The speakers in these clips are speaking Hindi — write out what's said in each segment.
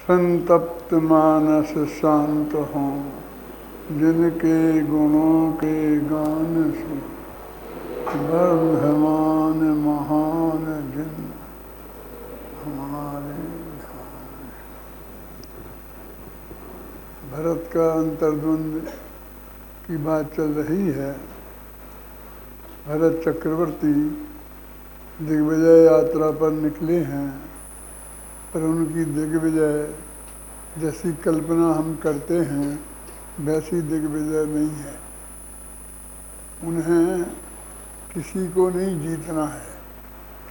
संतप्त मानस शांत हों, जिनके गुणों के गान से ब्रह्मान महान जिन हमारे ध्यान। भरत का अंतर्द्वंद की बात चल रही है। भरत चक्रवर्ती दिग्विजय यात्रा पर निकले हैं, पर उनकी दिग्विजय जैसी कल्पना हम करते हैं वैसी दिग्विजय नहीं है। उन्हें किसी को नहीं जीतना है,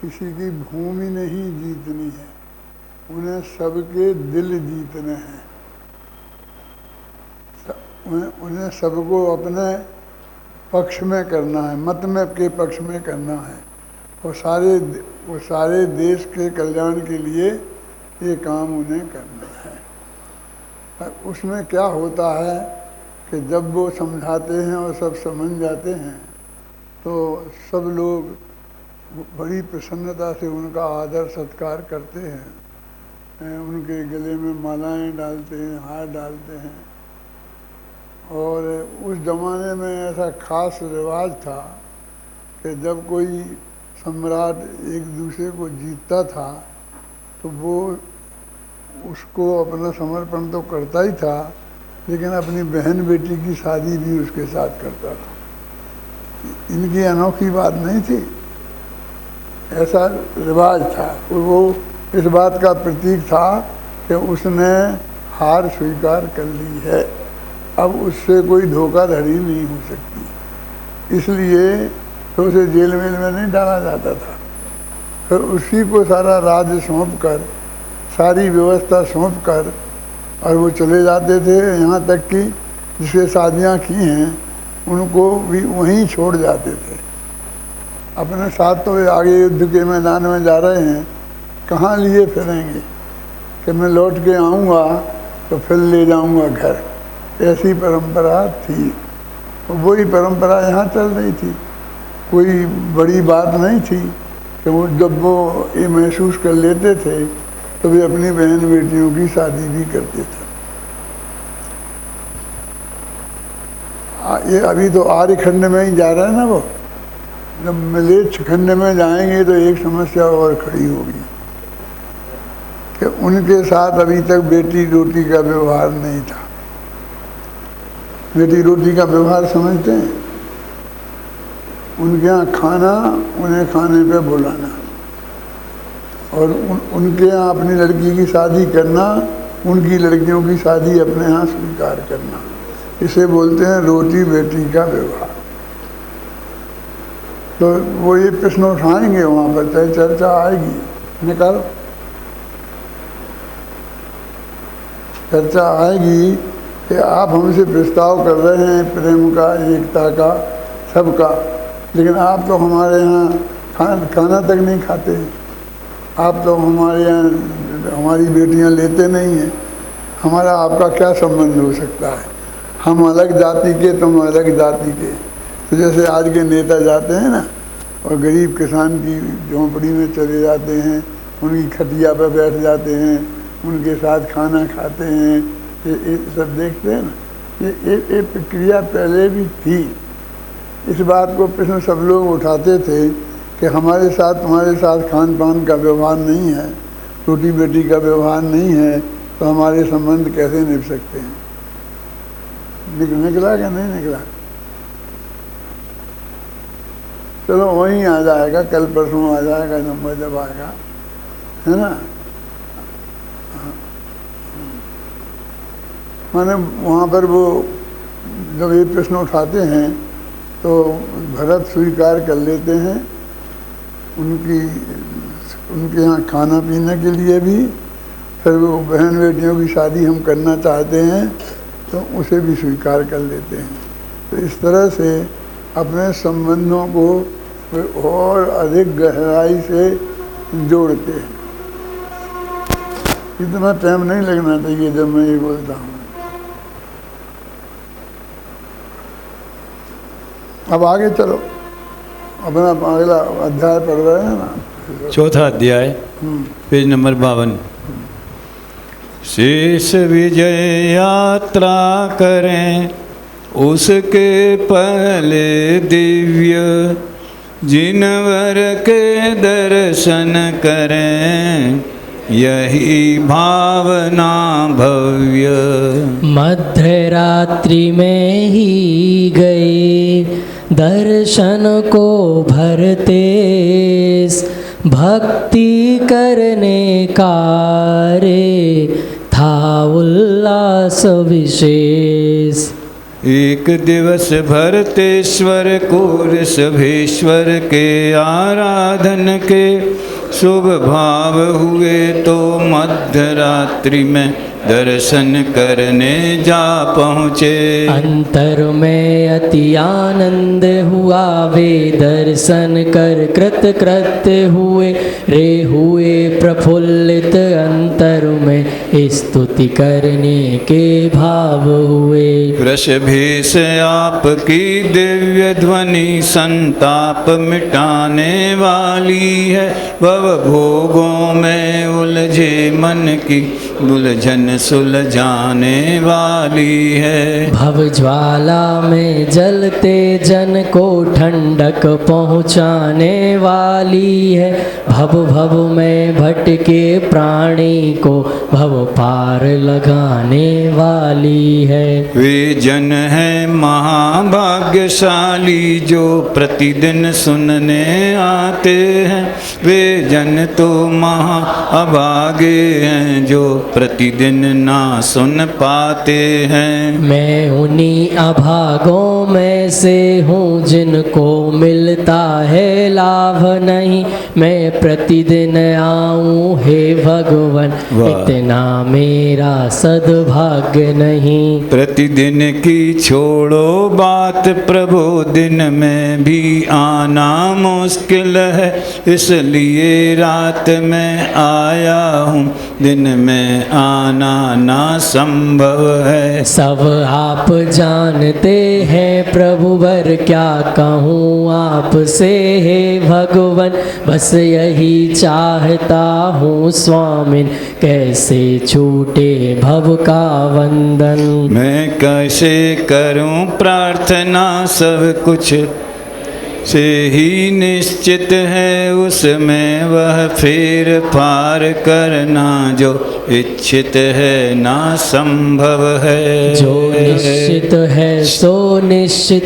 किसी की भूमि नहीं जीतनी है, उन्हें सबके दिल जीतने हैं। उन्हें सबको अपने पक्ष में करना है, मत में के पक्ष में करना है और सारे देश के कल्याण के लिए ये काम उन्हें करना है। पर उसमें क्या होता है कि जब वो समझाते हैं और सब समझ जाते हैं तो सब लोग बड़ी प्रसन्नता से उनका आदर सत्कार करते हैं, उनके गले में मालाएं डालते हैं, हार डालते हैं। और उस ज़माने में ऐसा खास रिवाज था कि जब कोई सम्राट एक दूसरे को जीतता था तो वो उसको अपना समर्पण तो करता ही था, लेकिन अपनी बहन बेटी की शादी भी उसके साथ करता था। इनकी अनोखी बात नहीं थी, ऐसा रिवाज था। वो इस बात का प्रतीक था कि उसने हार स्वीकार कर ली है, अब उससे कोई धोखाधड़ी नहीं हो सकती, इसलिए तो उसे जेल वेल में नहीं डाला जाता था। फिर उसी को सारा राज्य सौंप कर, सारी व्यवस्था सौंप कर और वो चले जाते थे। यहाँ तक कि जिससे शादियाँ की हैं उनको भी वहीं छोड़ जाते थे। अपने साथ तो वे आगे युद्ध के मैदान में जा रहे हैं, कहाँ लिए फिरेंगे कि मैं लौट के आऊँगा तो फिर ले जाऊँगा घर, ऐसी परंपरा थी। वही परंपरा यहाँ चल रही थी। कोई बड़ी बात नहीं थी कि वो जब वो ये महसूस कर लेते थे तो वे अपनी बहन बेटियों की शादी भी करते थे। ये अभी तो आर्य खंड में ही जा रहा है ना, वो जब मिलेच्छ खंड में जाएंगे तो एक समस्या और खड़ी होगी कि उनके साथ अभी तक बेटी रोटी का व्यवहार नहीं था। बेटी रोटी का व्यवहार समझते हैं? उनके यहाँ खाना, उन्हें खाने पे बुलाना और उनके यहाँ अपनी लड़की की शादी करना, उनकी लड़कियों की शादी अपने यहाँ स्वीकार करना, इसे बोलते हैं रोटी बेटी का व्यवहार। तो वो ये प्रश्न उठाएंगे वहाँ पर, चाहे चर्चा आएगी, निकालो चर्चा आएगी कि आप हमसे प्रस्ताव कर रहे हैं प्रेम का, एकता का, सबका, लेकिन आप तो हमारे यहाँ खाना तक नहीं खाते हैं, आप तो हमारे यहाँ हमारी बेटियाँ लेते नहीं हैं, हमारा आपका क्या संबंध हो सकता है? हम अलग जाति के, तुम अलग जाति के। तो जैसे आज के नेता जाते हैं ना और गरीब किसान की झोंपड़ी में चले जाते हैं, उनकी खटिया पर बैठ जाते हैं, उनके साथ खाना खाते हैं, ये सब देखते हैं ना। ये प्रक्रिया पहले भी थी। इस बात को प्रश्न सब लोग उठाते थे कि हमारे साथ तुम्हारे साथ खान पान का व्यवहार नहीं है, रोटी बेटी का व्यवहार नहीं है, तो हमारे संबंध कैसे निभ सकते हैं? निकला क्या नहीं निकला? चलो वहीं आ जाएगा, कल परसों आ जाएगा, नंबर जब आएगा, है ना। माने वहाँ पर वो जब ये प्रश्न उठाते हैं तो भरत स्वीकार कर लेते हैं उनके यहाँ खाना पीने के लिए भी। फिर वो बहन बेटियों की शादी हम करना चाहते हैं तो उसे भी स्वीकार कर लेते हैं। तो इस तरह से अपने संबंधों को और अधिक गहराई से जोड़ते हैं। इतना टाइम नहीं लगना चाहिए जब मैं ये बोलता हूँ। अब आगे चलो, अपना अगला अध्याय पढ़ रहे हैं ना, चौथा अध्याय पेज नंबर 52। शेष विजय यात्रा करें उसके पहले दिव्य जिनवर के दर्शन करें यही भावना भव्य। मध्य रात्रि में ही गए दर्शन को भरते भक्ति करने का रे था उल्लास विशेष। एक दिवस भरतेश्वर को ऋषभेश्वर के आराधन के शुभ भाव हुए तो मध्य रात्रि में दर्शन करने जा पहुँचे। अंतर में अति आनंद हुआ वे दर्शन कर कृत कृत्य हुए रे हुए प्रफुल्लित अंतर में स्तुति करने के भाव हुए। वृषभेश आपकी दिव्य ध्वनि संताप मिटाने वाली है भव भोगों में उलझे मन की उलझन सुलझाने वाली है। भव ज्वाला में जलते जन को ठंडक पहुँचाने वाली है। भव भव में भटके प्राणी को भव पार लगाने वाली है। वे जन है महाभाग्यशाली जो प्रतिदिन सुनने आते हैं। वे जन तो महाअभागे हैं जो प्रतिदिन ना सुन पाते हैं। मैं उन्हीं अभागों में से हूँ जिनको मिलता है लाभ नहीं। मैं प्रतिदिन आऊँ हे भगवान इतना मेरा सद्भाग्य नहीं। प्रतिदिन की छोड़ो बात प्रभु दिन में भी आना मुश्किल है इसलिए रात में आया हूँ दिन में आना ना संभव है। सब आप जानते हैं प्रभु वर क्या कहूँ आपसे हे भगवान। बस यही चाहता हूँ स्वामी कैसे छूटे भव का वंदन। मैं कैसे करूँ प्रार्थना सब कुछ से ही निश्चित है उसमें वह फेर फार करना जो इच्छित है ना संभव है। जो निश्चित है सो निश्चित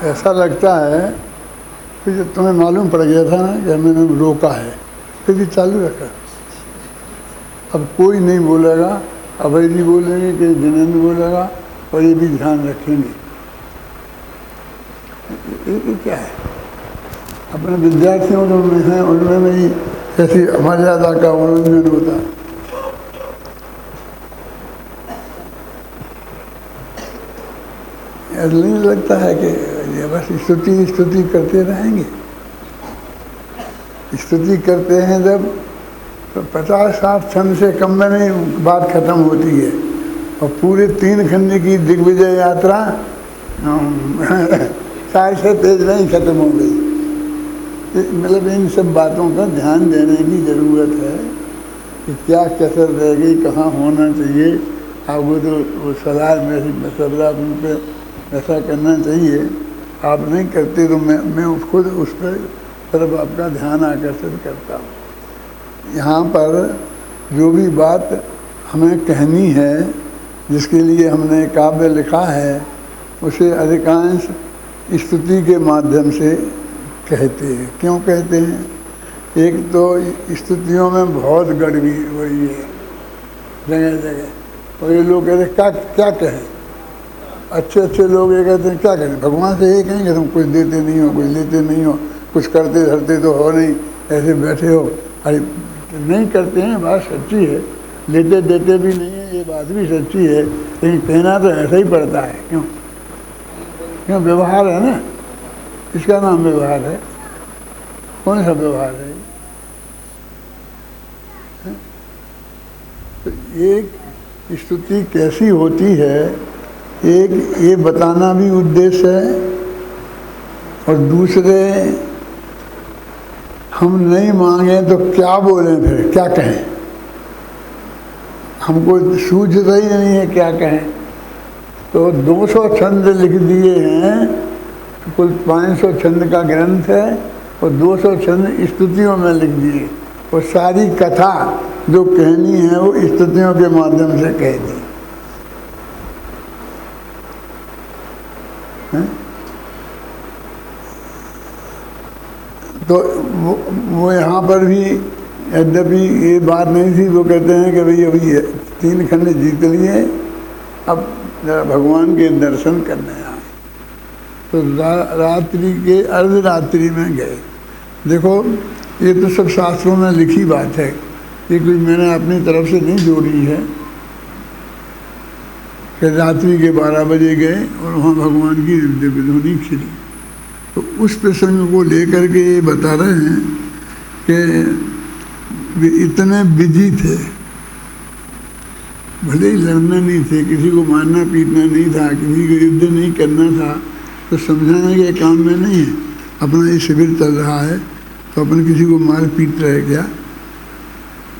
ऐसा लगता है कि जब तुम्हें मालूम पड़ गया था ना कि मैंने रोका है फिर भी चालू रखा। अब कोई नहीं बोलेगा, अभय जी बोलेंगे कि जिनेंद्र बोलेगा और ये भी ध्यान रखेंगे। ये क्या है? अपने विद्यार्थियों जो में हैं उनमें भी ऐसी मर्यादा का उल्लंघन होता है। ऐसा नहीं लगता है कि ये बस स्तुति करते रहेंगे। स्तुति करते हैं जब तो 50-60 छंद से कम में नहीं बात खत्म होती है और पूरे 3 खंड की दिग्विजय यात्रा 4 से तेज नहीं खत्म हो गई। मतलब इन सब बातों पर ध्यान देने की ज़रूरत है कि क्या कसर रह गई, कहाँ होना चाहिए। आपको तो वो सलाह मेरी मसला उन पर ऐसा करना चाहिए। आप नहीं करते तो मैं खुद उस पर तरफ आपका ध्यान आकर्षित करता हूँ। यहाँ पर जो भी बात हमें कहनी है, जिसके लिए हमने काव्य लिखा है, उसे अधिकांश स्तुति के माध्यम से कहते हैं। क्यों कहते हैं? एक तो स्तुतियों में बहुत गड़बड़ी हुई है जगह जगह, और ये लोग कहते क्या कहें। अच्छे लोग ये कहते हैं क्या करें, भगवान से ये कहेंगे तुम कुछ देते नहीं हो, कुछ लेते नहीं हो, कुछ करते धरते तो हो नहीं, ऐसे बैठे हो। अरे नहीं करते हैं, बात सच्ची है। लेते देते भी नहीं है, ये बात भी सच्ची है। लेकिन कहना तो ऐसा ही पड़ता है। क्यों व्यवहार है ना, इसका नाम व्यवहार है। कौन सा व्यवहार है? तो ये स्तुति कैसी होती है एक ये बताना भी उद्देश्य है, और दूसरे हम नहीं मांगे तो क्या बोलें, फिर क्या कहें, हमको सूझता ही नहीं है क्या कहें। तो 200 छंद लिख दिए हैं, कुल 500 छंद का ग्रंथ है, और 200 छंद स्तुतियों में लिख दिए, और सारी कथा जो कहनी है वो स्तुतियों के माध्यम से कह दी। तो वो यहाँ पर भी यद्यपि ये बात नहीं थी, वो कहते हैं कि भाई अभी 3 खंड जीत लिए, अब जरा भगवान के दर्शन करने आए। तो रात्रि के अर्धरात्रि में गए। देखो ये तो सब शास्त्रों में लिखी बात है, ये कोई मैंने अपनी तरफ से नहीं जोड़ी है, कि रात्रि के 12 बजे गए और वहाँ भगवान की दिव्य ध्वनि खिली। तो उस प्रसंग को लेकर के ये बता रहे हैं कि वे इतने बिजी थे, भले ही लड़ना नहीं थे, किसी को मारना पीटना नहीं था, किसी को युद्ध नहीं करना था, तो समझाने के काम में नहीं है। अपना ये शिविर चल रहा है तो अपन किसी को मार पीट रहे क्या,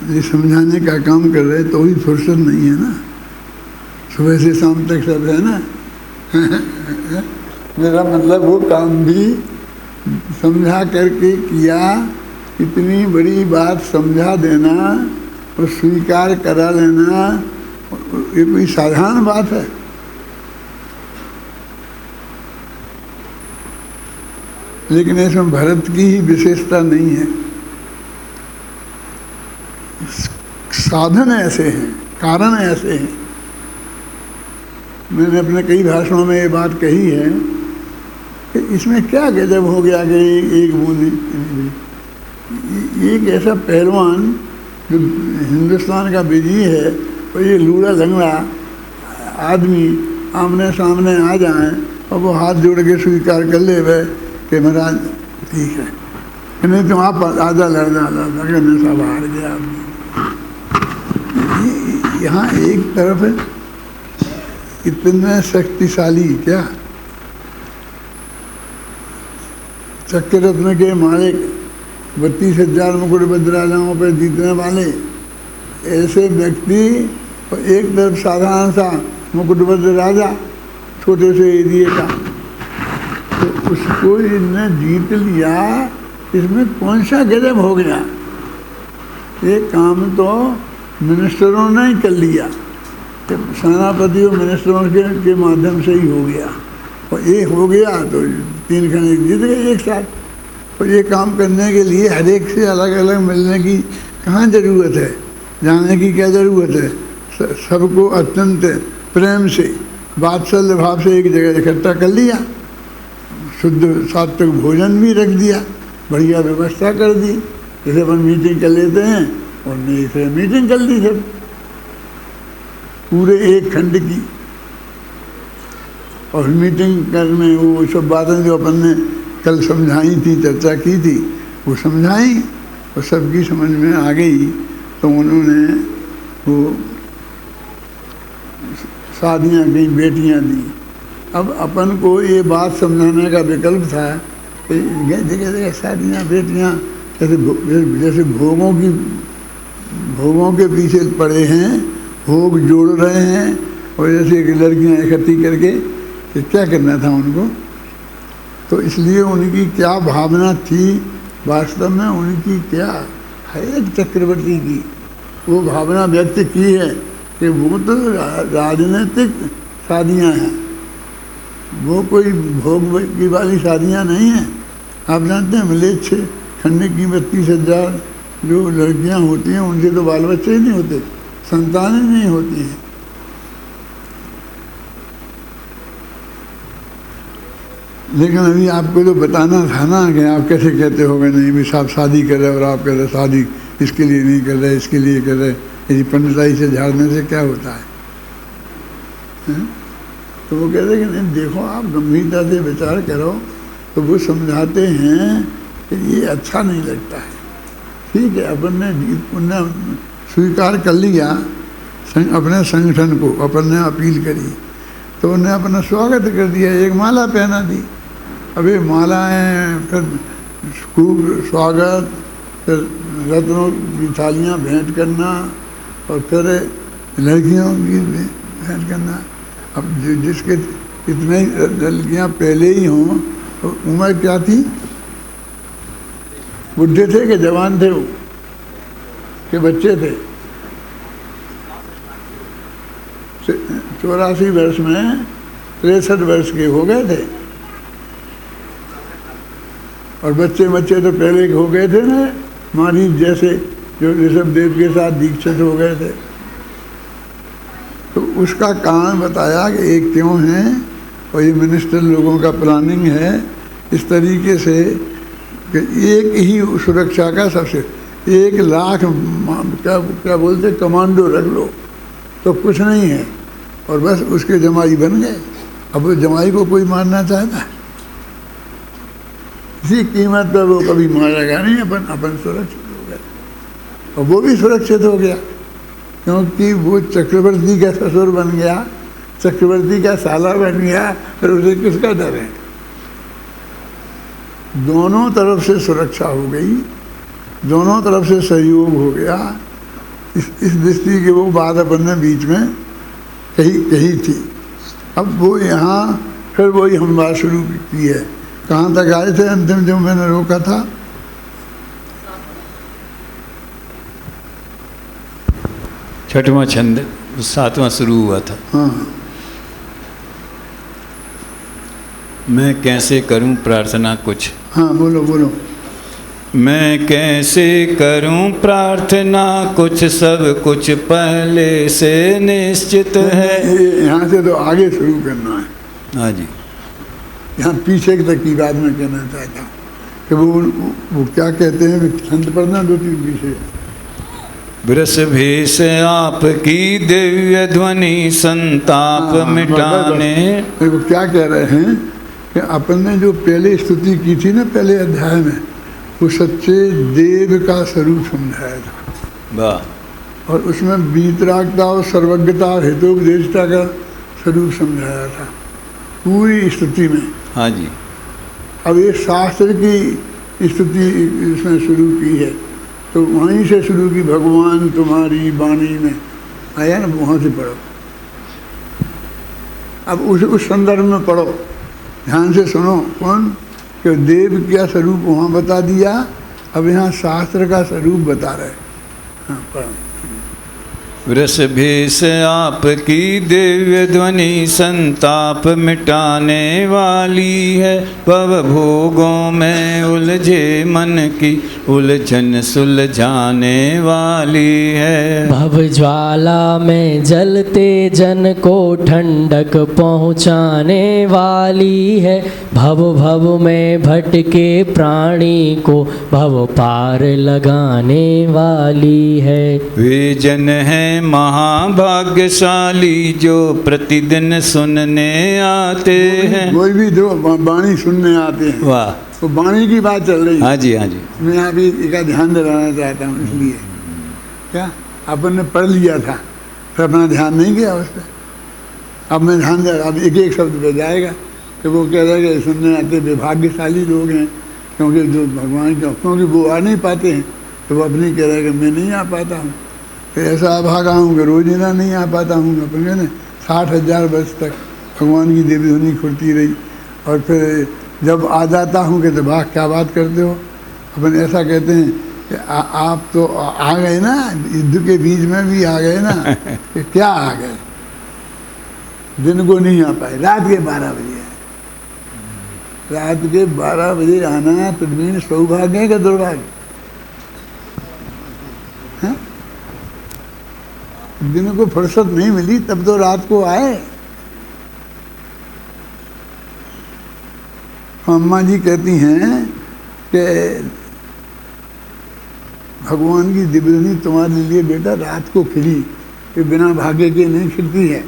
ये समझाने का काम कर रहे, तो भी फुर्सत नहीं है ना, सुबह से शाम तक सब है ना। मेरा मतलब वो काम भी समझा करके किया, इतनी बड़ी बात समझा देना और स्वीकार करा लेना, ये कोई साधारण बात है। लेकिन इसमें भरत की ही विशेषता नहीं है, साधन ऐसे हैं, कारण ऐसे हैं। मैंने अपने कई भाषणों में ये बात कही है कि इसमें क्या गजब हो गया कि एक बूंदी, एक ऐसा पहलवान जो हिंदुस्तान का बिजी है, और ये लूड़ा लंगड़ा आदमी आमने सामने आ जाए और वो हाथ जोड़ के स्वीकार कर ले वह कि महाराज ठीक है, नहीं तो आप आधा लड़ना नशा बाहर गया। यहाँ एक तरफ है इतना शक्तिशाली, क्या चक्र रत्न के मालिक, 32,000 मुकुटबद्ध राजाओं पर जीतने वाले ऐसे व्यक्ति, और एक तरफ साधारण सा मुकुटबद्ध राजा छोटे से एरिए का, तो उसको इन्हें जीत लिया। इसमें कौन सा गजब हो गया? ये काम तो मिनिस्टरों ने ही कर लिया, सेनापति और मिनिस्टरों के माध्यम से ही हो गया, और ये हो गया तो 3 खंड जीत गए एक साथ। और ये काम करने के लिए हर एक से अलग अलग मिलने की कहाँ ज़रूरत है, जाने की क्या ज़रूरत है? सबको अत्यंत प्रेम से वात्सल्य भाव से एक जगह इकट्ठा कर लिया, शुद्ध सात्विक भोजन भी रख दिया, बढ़िया व्यवस्था कर दी, जैसे अपन मीटिंग कर लेते हैं और नहीं फिर मीटिंग कर ली सब पूरे 1 खंड की। और मीटिंग करने वो सब बातें जो अपन ने कल समझाई थी, चर्चा की थी, वो समझाई और सबकी समझ में आ गई। तो उन्होंने वो शादियाँ की, बेटियाँ दी। अब अपन को ये बात समझाने का विकल्प था कि जगह जगह शादियाँ, बेटियाँ, जैसे भोगों के पीछे पड़े हैं, भोग जोड़ रहे हैं, और जैसे कि लड़कियाँ इकट्ठी करके तो क्या करना था उनको। तो इसलिए उनकी क्या भावना थी, वास्तव में उनकी क्या है, चक्रवर्ती की वो भावना व्यक्त की है कि वो तो राजनीतिक शादियाँ हैं, वो कोई भोग की वाली शादियाँ नहीं हैं। आप जानते हैं मलेच्छ खंड की 32,000 जो लड़कियाँ होती हैं, उनसे तो बाल बच्चे ही नहीं होते, संतानें नहीं होती हैं। लेकिन अभी आपको तो बताना था ना कि आप कैसे कहते हो नहीं भी साहब शादी कर रहे और आप कह रहे शादी इसके लिए नहीं कर रहे, इसके लिए कर रहे, यदि पंडिताई से झाड़ने से क्या होता है? तो वो कहते कि नहीं देखो, आप गंभीरता से विचार करो। तो वो समझाते हैं कि ये अच्छा नहीं लगता है। ठीक है, अपन ने स्वीकार कर लिया अपने संगठन को, अपन ने अपील करी, तो उन्हें अपना स्वागत कर दिया, एक माला पहना दी। अभी मालाएं, फिर खूब स्वागत, फिर रत्नों की थालियाँ भेंट करना, और फिर लड़कियों की भेंट करना। अब जिसके इतने लड़कियाँ पहले ही हों, तो उम्र क्या थी? बुढ़े थे कि जवान थे वो, कि बच्चे थे? 84 वर्ष में 63 वर्ष के हो गए थे। और बच्चे तो पहले हो गए थे ना, महारीज जैसे, जो ऋषभदेव के साथ दीक्षित हो गए थे। तो उसका कारण बताया कि एक क्यों है, और ये मिनिस्टर लोगों का प्लानिंग है इस तरीके से कि एक ही सुरक्षा का सबसे 1 लाख क्या बोलते कमांडो रख लो तो कुछ नहीं है, और बस उसके जमाई बन गए। अब वो जमाई को कोई मारना चाहता है? इसी कीमत पर वो कभी मारेगा नहीं, अपन सुरक्षित हो गए। और वो भी सुरक्षित हो गया, क्योंकि वो चक्रवर्ती का ससुर बन गया, चक्रवर्ती का साला बन गया, फिर उसे किसका डर है? दोनों तरफ से सुरक्षा हो गई, दोनों तरफ से सहयोग हो गया। इस दृष्टि के वो बात अपन ने बीच में कही थी। अब वो यहाँ फिर वही हम बात शुरू की है। कहाँ तक आए थे अंतिम जो मैंने रोका था? छठवां छंद 7वां शुरू हुआ था। हाँ, मैं कैसे करूं प्रार्थना कुछ। हाँ बोलो। मैं कैसे करूं प्रार्थना कुछ, सब कुछ पहले से निश्चित है। यहाँ से तो आगे शुरू करना है। हाँ जी, यहाँ पीछे तक की बात मैं कहना चाहता हूँ कि वो क्या कहते हैं, छंद पढ़ना 2-3 पीछे। वृषभेश आपकी दिव्य ध्वनि संताप मिटाने। वो क्या कह रहे हैं कि अपन ने जो पहले स्तुति की थी ना, पहले अध्याय में, वो सच्चे देव का स्वरूप समझाया था। वाह। और उसमें वीतरागता और सर्वज्ञता और हितोपदेशता का स्वरूप समझाया था पूरी स्तुति में। हाँ जी। अब ये शास्त्र की स्तुति इसमें शुरू की है, तो वहीं से शुरू की, भगवान तुम्हारी वाणी में आया ना, वहाँ से पढ़ो। अब उस संदर्भ में पढ़ो, ध्यान से सुनो। कौन कि देव क्या स्वरूप वहाँ बता दिया, अब यहाँ शास्त्र का स्वरूप बता रहे। हाँ पढ़ो। वृषभेश आपकी दिव्य ध्वनि संताप मिटाने वाली है। भव भोगों में उलझे मन की उलझन सुलझाने वाली है। भव ज्वाला में जलते जन को ठंडक पहुँचाने वाली है। भव भव में भटके प्राणी को भव पार लगाने वाली है। वे जन है महाभाग्यशाली जो प्रतिदिन सुनने आते हैं। कोई भी जो वाणी सुनने आते हैं। वाह। तो वाणी की बात चल रही है। हाँ जी, हाँ जी। मैं यहाँ भी इसका ध्यान दिलाना चाहता हूँ, इसलिए क्या अपन ने पढ़ लिया था, फिर अपना ध्यान नहीं किया उस पर। अब मैं ध्यान दे, अब एक शब्द पे जाएगा कि वो कह रहे हैं कि सुनने आते विभाग्यशाली लोग हैं, क्योंकि जो भगवान क्योंकि वो आ नहीं पाते हैं, तो वो अपनी कह रहे हैं कि मैं नहीं आ पाता हूँ। फिर ऐसा अभागा हूँ कि रोजिना नहीं आ पाता हूँ। अपन कहने 60,000 वर्ष तक भगवान की देवी ध्वनि खुलती रही, और फिर जब आ जाता हूँ कि तो भाग क्या बात करते हो। अपन ऐसा कहते हैं कि आप तो आ गए ना, युद्ध के बीच में भी आ गए ना। कि क्या आ गए, दिन को नहीं आ पाए, रात के 12 बजे आए। रात के 12 बजे आना प्रवीण सौभाग्य है कि दुर्भाग्य? दिन को फुर्सत नहीं मिली, तब तो रात को आए। अम्मा जी कहती हैं कि भगवान की दिव्यनी तुम्हारे लिए बेटा रात को खिली, ये बिना भाग्य के नहीं खिलती है।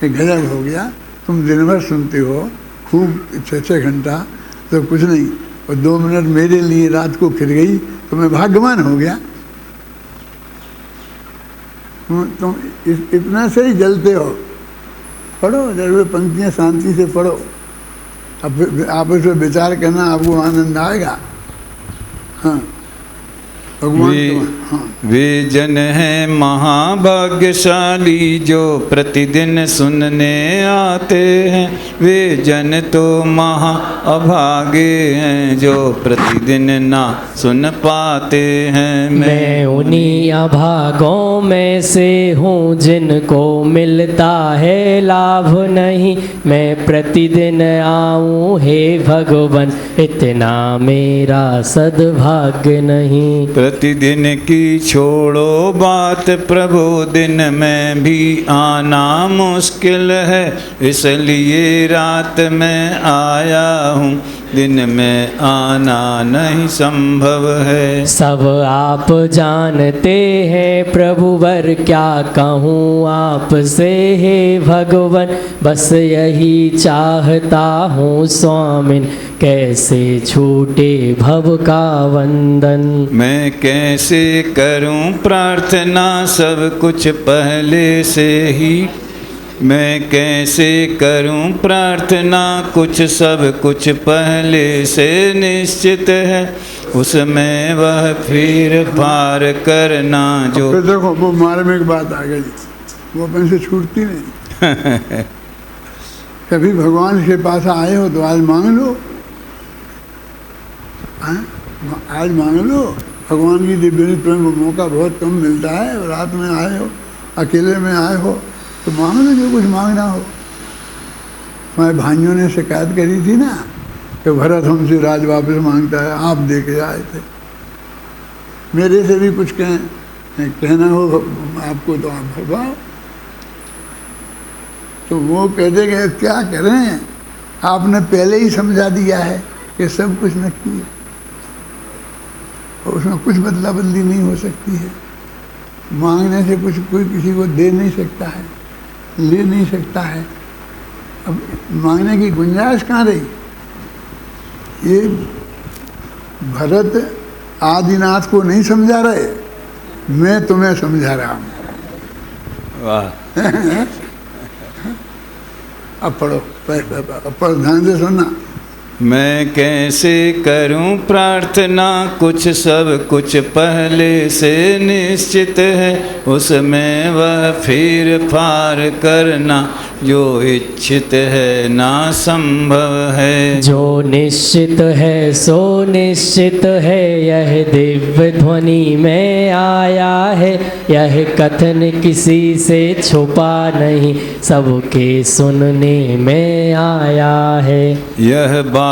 ये गजब हो गया, तुम दिन भर सुनते हो खूब 6-6 घंटा तो कुछ नहीं, और 2 मिनट मेरे लिए रात को खिल गई तो मैं भाग्यवान हो गया। तुम इतना से ही जलते हो, पढ़ो, जरूर पंक्तियाँ शांति से पढ़ो। अब आप उस पर विचार करना, आपको आनंद आएगा। हाँ, वे जन हैं महाभाग्यशाली जो प्रतिदिन सुनने आते हैं। वे जन तो महा अभागे हैं जो प्रतिदिन ना सुन पाते हैं। मैं उन्हीं अभागों में से हूँ जिनको मिलता है लाभ नहीं। मैं प्रतिदिन आऊँ हे भगवान, इतना मेरा सद्भाग्य नहीं। प्रतिदिन की छोड़ो बात प्रभु, दिन में भी आना मुश्किल है। इसलिए रात में आया हूँ, दिन में आना नहीं संभव है। सब आप जानते हैं प्रभुवर, क्या कहूँ आपसे हे भगवान। बस यही चाहता हूँ स्वामिन, कैसे छूटे भव का वंदन। मैं कैसे करूं प्रार्थना, सब कुछ पहले से ही। मैं कैसे करूं प्रार्थना, कुछ सब कुछ पहले से निश्चित है। उसमें वह फिर पार करना जो। फिर देखो वो मार्मिक बात आ गई, वो अपन से छूटती नहीं। कभी भगवान के पास आए हो तो आज मांग लो, आज मांग लो। भगवान की दिव्य प्रेम का मौका बहुत कम मिलता है, और रात में आए हो, अकेले में आए हो, तो मांग लो जो कुछ मांगना हो। हमारे भाइयों ने शिकायत करी थी ना कि भरत हमसे राज वापस मांगता है, आप दे के आए थे। मेरे से भी कुछ कहना हो आपको तो आप भरवाओ। तो वो कहते कि क्या करें, आपने पहले ही समझा दिया है कि सब कुछ नक्की है, और उसमें कुछ बदला बदली नहीं हो सकती है। मांगने से कुछ कोई किसी को दे नहीं सकता है, ले नहीं सकता है। अब मांगने की गुंजाइश कहाँ रही। ये भरत आदिनाथ को नहीं समझा रहे, मैं तुम्हें समझा रहा हूँ। वाह। अब पढ़ो ध्यान से सुनना। मैं कैसे करूं प्रार्थना, कुछ सब कुछ पहले से निश्चित है। उसमें वह फिर फार करना जो इच्छित है ना संभव है। जो निश्चित है सो निश्चित है, यह दिव्य ध्वनि में आया है। यह कथन किसी से छुपा नहीं, सबके सुनने में आया है। यह बात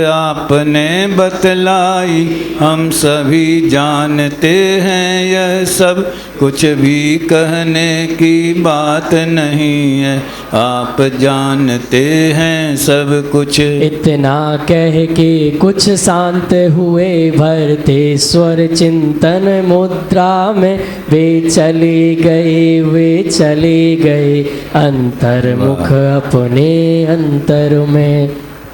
आपने बतलाई, हम सभी जानते हैं। यह सब कुछ भी कहने की बात नहीं है, आप जानते हैं सब कुछ। इतना कह के कुछ शांत हुए भरते स्वर चिंतन मुद्रा में। वे चले गए अंतर्मुख अपने अंतर में।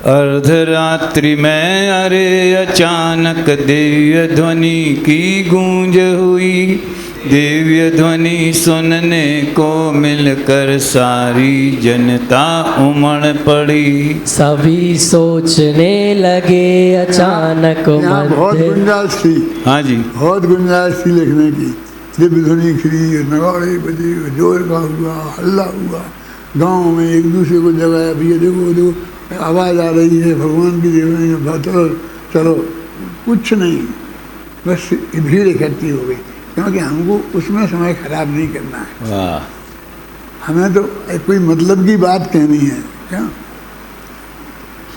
अर्धरात्रि में अरे अचानक दिव्य ध्वनि की गूंज हुई। दिव्य ध्वनि सुनने को मिलकर सारी जनता उमड़ पड़ी। सभी सोचने लगे अचानक बहुत गुंजाइश थी। हाँ जी, बहुत गुंजाइश थी लिखने की। दिव्य ध्वनि खिली, नगाड़े बजे, जोर का हुआ, हल्ला हुआ, गांव में एक दूसरे को जगाया। भैया देखो आवाज़ आ रही है भगवान की देवी, चलो कुछ नहीं, बस भीड़ इकट्ठी हो गई। क्योंकि हमको उसमें समय खराब नहीं करना है। वाह। हमें तो कोई मतलब की बात कहनी है क्या,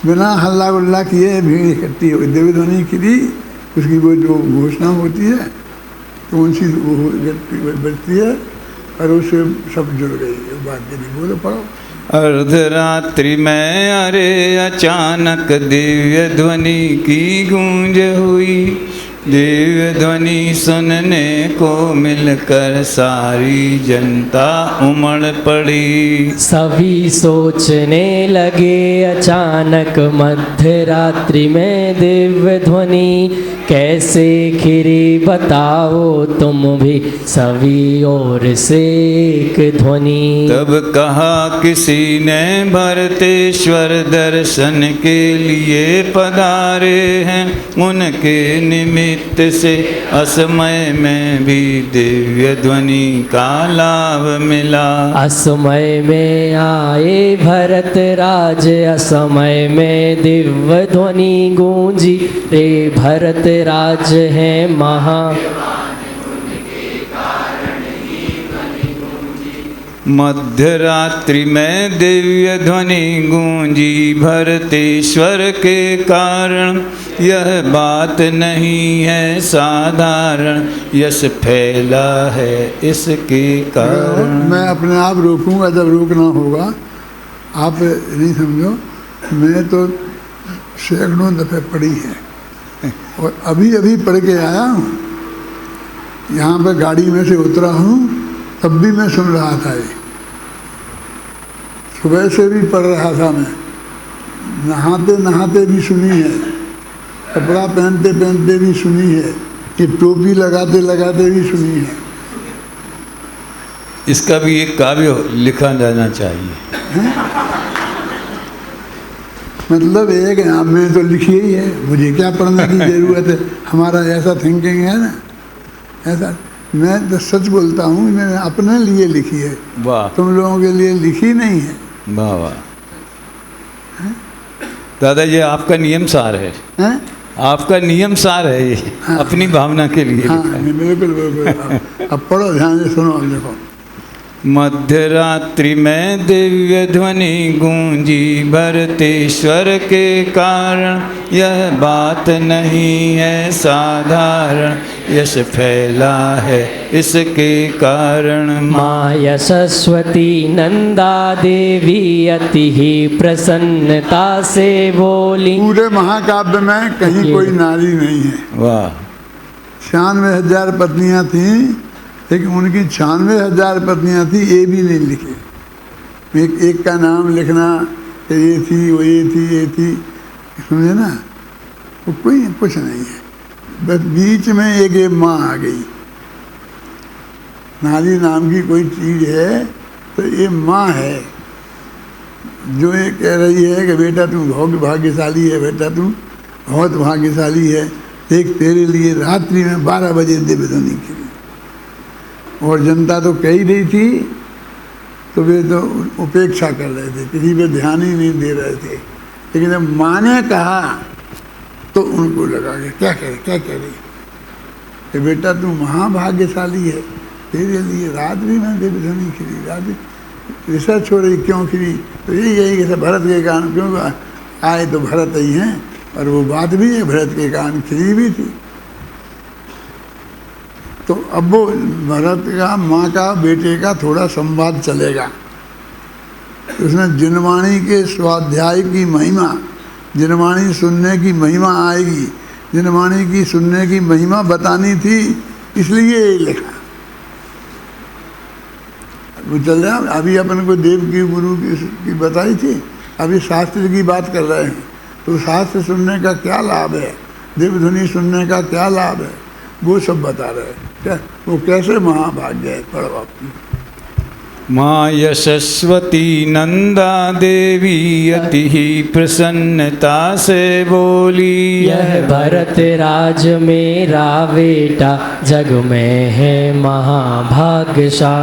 बिना हल्ला गुल्ला किए भीड़ इकट्ठी हो गई। दिव्य ध्वनि खिली, उसकी वो जो घोषणा होती है तो उनसी वो बजती है, और उससे सब जुड़ गई बात के लिए। बोलो पढ़ो। अर्धरात्रि में अरे अचानक दिव्य ध्वनि की गूंज हुई। दिव्य ध्वनि सुनने को मिलकर सारी जनता उमड़ पड़ी। सभी सोचने लगे अचानक मध्य रात्रि में दिव्य ध्वनि कैसे खिरी बताओ तुम भी, सभी ओर से एक ध्वनि। तब कहा किसी ने भरतेश्वर दर्शन के लिए पधारे हैं, उनके निमित्त से असमय में भी दिव्य ध्वनि का लाभ मिला। असमय में आए भरत राज, असमय में दिव्य ध्वनि गूंजी। रे भरत राज है महा, मध्य रात्रि में दिव्य ध्वनि गूंजी भरतेश्वर के कारण। यह बात नहीं है साधारण, यश फैला है इसके कारण। मैं अपने आप रोकूंगा जब रोकना होगा, आप नहीं समझो। मैं तो सैकड़ों दफ़े पढ़ी है और अभी अभी पढ़ के आया हूँ। यहाँ पर गाड़ी में से उतरा हूँ तब भी मैं सुन रहा था। ये सुबह से भी पढ़ रहा था मैं, नहाते नहाते भी सुनी है, कपड़ा पहनते पहनते भी सुनी है, ये टोपी लगाते लगाते भी सुनी है। इसका भी एक काव्य लिखा जाना चाहिए। मतलब एक यहाँ में तो लिखी ही है, मुझे क्या पढ़ने की ज़रूरत है। हमारा ऐसा थिंकिंग है ना, ऐसा। मैं तो सच बोलता हूँ, मैंने अपने लिए लिखी है, वाह। तुम लोगों के लिए लिखी नहीं है। वाह वाह दादा, ये आपका नियम सार है, हैं? आपका नियम सार है ये। हाँ, अपनी भावना के लिए हाँ, लिखा है। बिल्कुल बिल्कुल। अब पढ़ो ध्यान से, सुनो, अब देखो। मध्य रात्रि में दिव्य ध्वनि गूंजी भरतेश्वर के कारण। यह बात नहीं है साधारण, यश फैला है इसके कारण। माँ यशस्वती नंदा देवी अति ही प्रसन्नता से बोली। पूरे महाकाव्य में कहीं कोई नारी नहीं है। वाह। 96,000 पत्नियां थीं, लेकिन उनकी 96,000 पत्नियां थी, ये भी नहीं लिखी। एक का नाम लिखना, ये थी, वो ये थी, ये थी, समझे ना। वो कोई कुछ नहीं है, बस बीच में एक ये माँ आ गई। नारी नाम की कोई चीज़ है तो ये माँ है, जो ये कह रही है कि बेटा तू बहुत भाग्यशाली है, बेटा तू बहुत भाग्यशाली है। एक तेरे लिए रात्रि में 12 बजे दिव्य ध्वनि की। और जनता तो कह ही रही थी, तो वे तो उपेक्षा कर रहे थे, किसी पे ध्यान ही नहीं दे रहे थे। लेकिन जब माँ ने कहा तो उनको लगा कि क्या कह रही कि बेटा तू महाभाग्यशाली है, तेरे लिए रात्रि में दिव्य ध्वनि खिली। रात्रि रिसर्च हो रही, क्यों खिली? तो यही कि भरत के कारण, क्यों आए तो भरत ही हैं, और वो बात भी है, भरत के कारण खिली भी थी। तो अब वो भरत का माँ का बेटे का थोड़ा संवाद चलेगा। उसमें जिनवाणी के स्वाध्याय की महिमा, जिनवाणी सुनने की महिमा आएगी, जिनवाणी की सुनने की महिमा बतानी थी, इसलिए ये लिखा। वो चल रहा, अभी अपन को देव की गुरु की बताई थी, अभी शास्त्र की बात कर रहे हैं। तो शास्त्र सुनने का क्या लाभ है, दिव्य ध्वनि सुनने का क्या लाभ है, वो सब बता रहे हैं। क्या वो कैसे महाभाग्य है, पढ़ो आप। माँ यशस्वती नंदा देवी अति ही प्रसन्नता से बोली। यह भरत राज मेरा बेटा जग में है महाभाग्यशाली।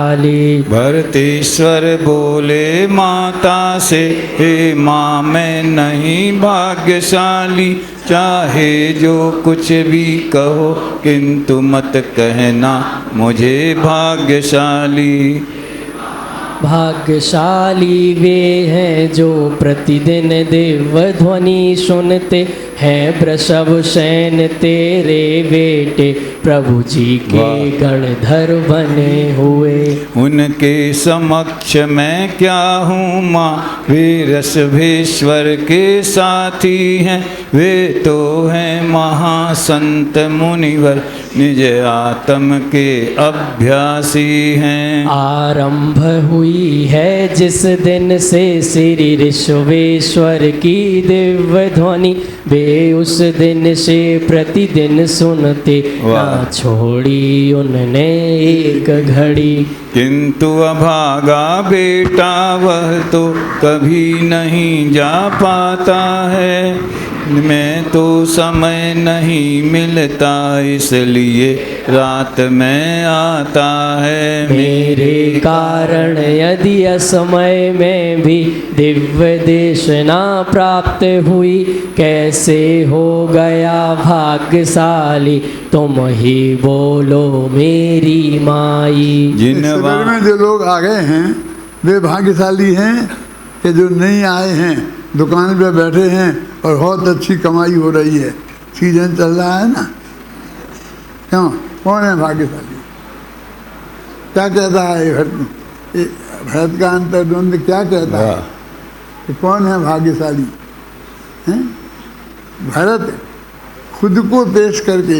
भरतेश्वर बोले माता से, हे माँ मैं नहीं भाग्यशाली। चाहे जो कुछ भी कहो, किंतु मत कहना मुझे भाग्यशाली। भाग्यशाली वे हैं जो प्रतिदिन दिव्य ध्वनि सुनते हैं वृषभ शयन तेरे बेटे, प्रभु जी के गणधर बने हुए। उनके समक्ष मैं क्या हूँ माँ, वे ऋषभेश्वर के साथी हैं। वे तो हैं महासंत मुनिवर, निज आत्म के अभ्यासी हैं। आरंभ हुई है जिस दिन से श्री ऋषभेश्वर की दिव्य ध्वनि, वे उस दिन से प्रतिदिन सुनते, ना छोड़ी उनने एक घड़ी। किंतु अभागा बेटा वह तो कभी नहीं जा पाता है, मैं तो समय नहीं मिलता इसलिए रात में आता है। मेरे कारण यदि असमय में भी दिव्य देशना प्राप्त हुई, कैसे हो गया भाग्यशाली तुम ही बोलो मेरी माई। इस शिविर में जो लोग आ गए हैं वे भाग्यशाली हैं कि जो नहीं आए हैं, दुकान पे बैठे हैं और बहुत अच्छी कमाई हो रही है, सीजन चल रहा है ना। क्यों, कौन है भाग्यशाली? क्या कहता है भरत का अंतर्द्वंद क्या कहता है कि कौन है भाग्यशाली? हैं? भरत खुद को पेश करके,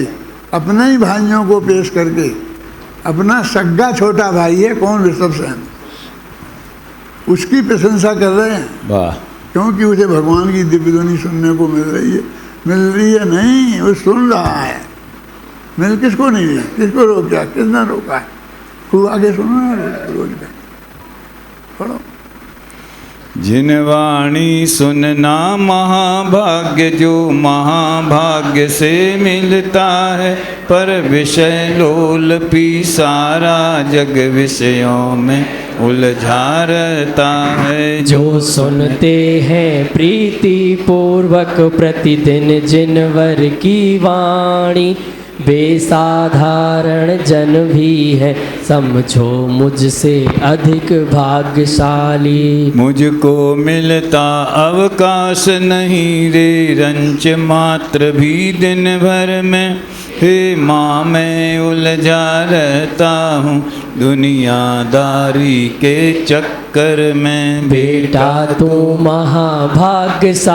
अपने ही भाइयों को पेश करके, अपना सग्गा छोटा भाई है कौन, ऋषभसेन, उसकी प्रशंसा कर रहे हैं। वाह, क्योंकि उसे भगवान की दिव्य ध्वनि सुनने को मिल रही है नहीं, वो सुन रहा है। मिल किसको नहीं है, किसको रोका, किसने रोका है? तू आगे सुनो ना, रोज का पढ़ो। जिन वाणी सुनना महाभाग्य, जो महाभाग्य से मिलता है, पर विषय लोलपी सारा जग विषयों में उलझा रहता है। जो सुनते हैं प्रीति पूर्वक प्रतिदिन जिनवर की वाणी, बेसाधारण जन भी है समझो मुझसे अधिक भाग्यशाली। मुझको मिलता अवकाश नहीं रे रंच मात्र भी दिन भर में, हे माँ मैं उलझा रहता हूँ दुनियादारी के चक्कर में। बेटा तू महाभाग्यशाली,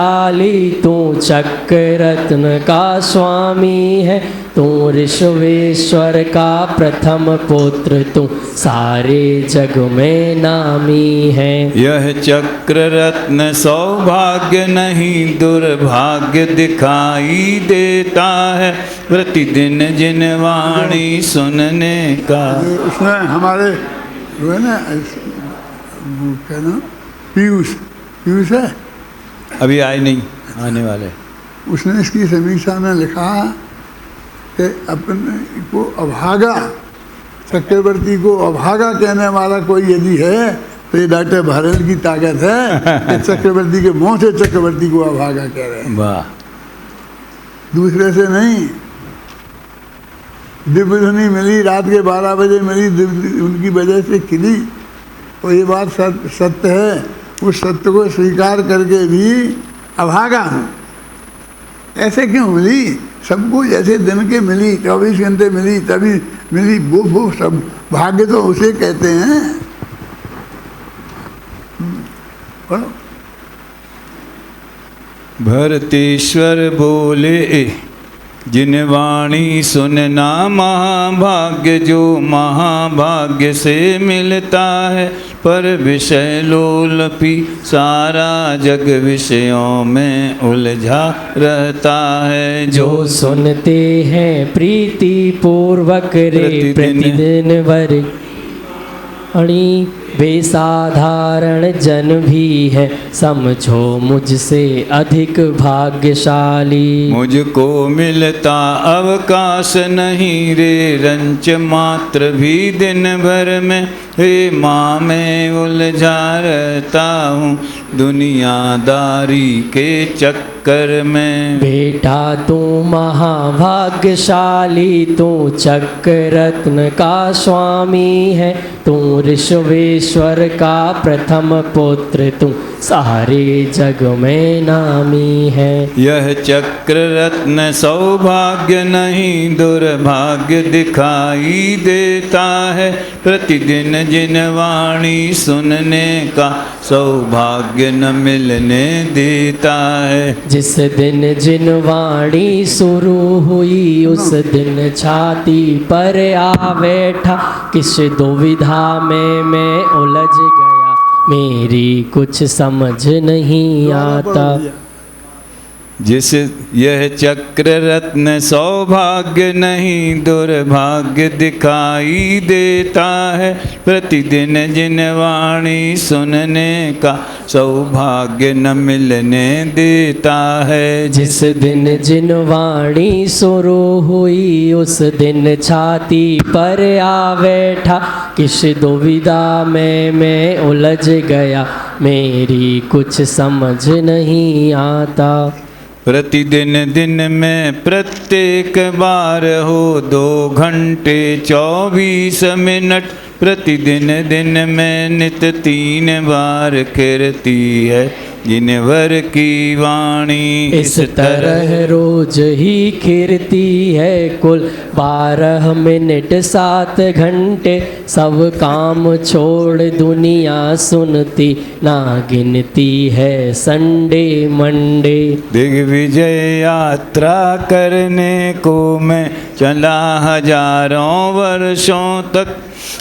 तू चक्र रत्न का स्वामी है, तू ऋषभेश्वर का प्रथम पुत्र, तू सारे जग में नामी है। यह चक्र रत्न सौभाग्य नहीं दुर्भाग्य दिखाई देता है, प्रतिदिन जिन वाणी सुनने का। उसमें हमारे हुए ना, क्या नाम, पीयूष है, अभी आए नहीं, आने वाले। उसने इसकी समीक्षा में लिखा कि अपने को अभागा, चक्रवर्ती को अभागा कहने वाला कोई यदि है तो ये डॉक्टर भारत की ताकत है कि चक्रवर्ती के मुंह से चक्रवर्ती को अभागा कह रहे हैं। वाह, दूसरे से नहीं। दिव्य ध्वनि मिली, रात के 12 बजे मिली, उनकी वजह से खिली, और ये बात सत्य है। उस सत्य को स्वीकार करके भी अभागा हूँ। ऐसे क्यों मिली? सबको जैसे दिन के मिली, 24 घंटे मिली, तभी मिली, वो सब भाग्य तो उसे कहते हैं। पढ़ो। भरतेश्वर बोले जिन वाणी सुनना महाभाग्य, जो महाभाग्य से मिलता है, पर विषय लोलपी सारा जग विषयों में उलझा रहता है। जो सुनते हैं प्रीति पूर्वक रे प्रतिदिन वर अणी, बेसाधारण जन भी है समझो मुझसे अधिक भाग्यशाली। मुझको मिलता अवकाश नहीं रे रंच मात्र भी दिन भर में, हे माँ मैं उलझा रहता हूँ दुनियादारी के चक्कर में। बेटा तू महाभाग्यशाली, तू चक्र रत्न का स्वामी है, तू ऋषभेश्वर ईश्वर का प्रथम पुत्र तू सारे जग में नामी है। यह चक्र रत्न सौभाग्य नहीं दुर्भाग्य दिखाई देता है, प्रतिदिन जिन वाणी सुनने का सौभाग्य न मिलने देता है। जिस दिन जिन वाणी शुरू हुई उस दिन छाती पर आ बैठा, किस दुविधा में मैं उलझ गया, मेरी कुछ समझ नहीं आता। जिस यह चक्र रत्न सौभाग्य नहीं दुर्भाग्य दिखाई देता है, प्रतिदिन जिन वाणी सुनने का सौभाग्य न मिलने देता है। जिस दिन जिन वाणी शुरू हुई उस दिन छाती पर आ बैठा, किस दुविधा में मैं उलझ गया, मेरी कुछ समझ नहीं आता। प्रतिदिन दिन में प्रत्येक बार हो 2 घंटे 24 मिनट, प्रतिदिन दिन में नित 3 बार कीर्ति है जिनवर की वाणी। इस तरह रोज ही कीर्ति है कुल 12 मिनट 7 घंटे, सब काम छोड़ दुनिया सुनती ना गिनती है संडे मंडे। दिग्विजय यात्रा करने को मैं चला हजारों वर्षों तक,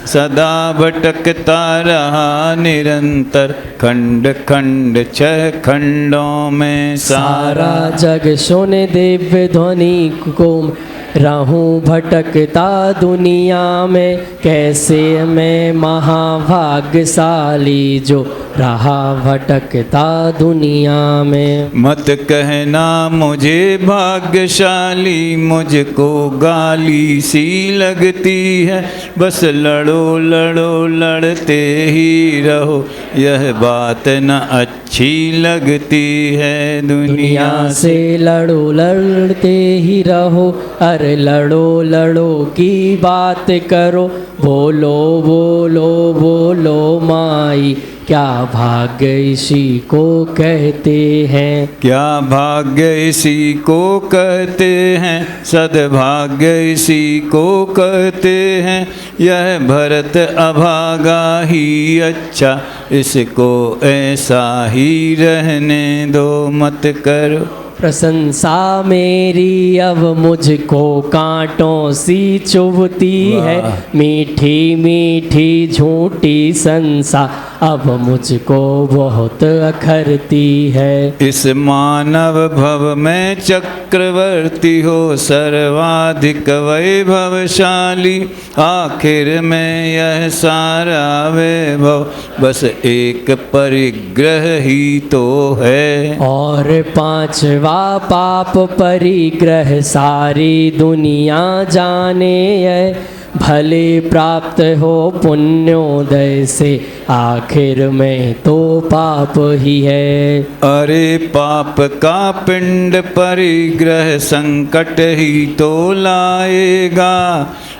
सदा भटकता रहा निरंतर खंड खंड 6 खंडों में। सारा जग सुने दिव्य ध्वनि को रहूं भटकता दुनिया में, कैसे मैं महाभाग्यशाली जो रहा भटकता दुनिया में। मत कहना मुझे भाग्यशाली, मुझको गाली सी लगती है, बस लड़ो लड़ो लड़ते ही रहो, यह बात न अच्छी लगती है। दुनिया से लड़ो लड़ते ही रहो, अरे लड़ो लड़ो की बात करो, बोलो बोलो बोलो माई, क्या भाग्य इसी को कहते हैं। क्या भाग्य इसी को कहते हैं, सद्भाग्य इसी को कहते हैं, यह भरत अभागा ही अच्छा, इसको ऐसा ही रहने दो मत करो। प्रशंसा मेरी अब मुझको कांटों सी चुभती है, मीठी मीठी झूठी संसा अब मुझको बहुत अखरती है। इस मानव भव में चक्रवर्ती हो सर्वाधिक वैभवशाली, आखिर में यह सारा वैभव बस एक परिग्रह ही तो है। और 5वां पाप परिग्रह सारी दुनिया जाने है, भले प्राप्त हो पुण्योदय से आखिर में तो पाप ही है। अरे पाप का पिंड परिग्रह संकट ही तो लाएगा,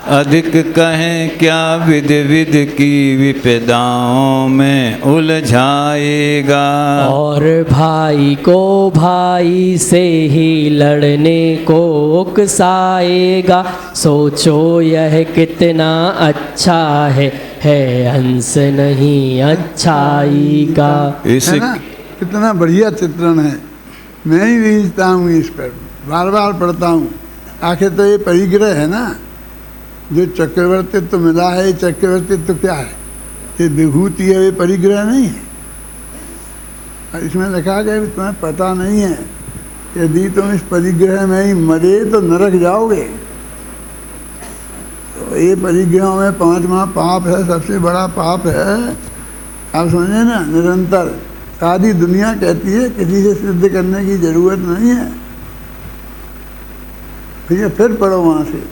अधिक कहें क्या विध विध की विपदाओं में उलझाएगा। और भाई को भाई से ही लड़ने को उकसाएगा, सोचो यह कितना अच्छा है अंश नहीं अच्छाई का। इस है ना? कितना बढ़िया चित्रण है। मैं ही रीझता हूँ इस पर, बार बार पढ़ता हूँ। आखिर तो ये परिग्रह है ना, जो चक्रवर्तित्व तो मिला है, ये चक्रवर्तित्व तो क्या है, ये विभूति है, ये परिग्रह नहीं है। और इसमें लिखा गया कि तुम्हें पता नहीं है, यदि तुम इस परिग्रह में ही मरे तो नरक जाओगे। तो ये परिग्रहों में 5वां पाप है, सबसे बड़ा पाप है। आप समझे ना, निरंतर सारी दुनिया कहती है किसी से सिद्ध करने की जरूरत नहीं है। फिर पढ़ो वहाँ से।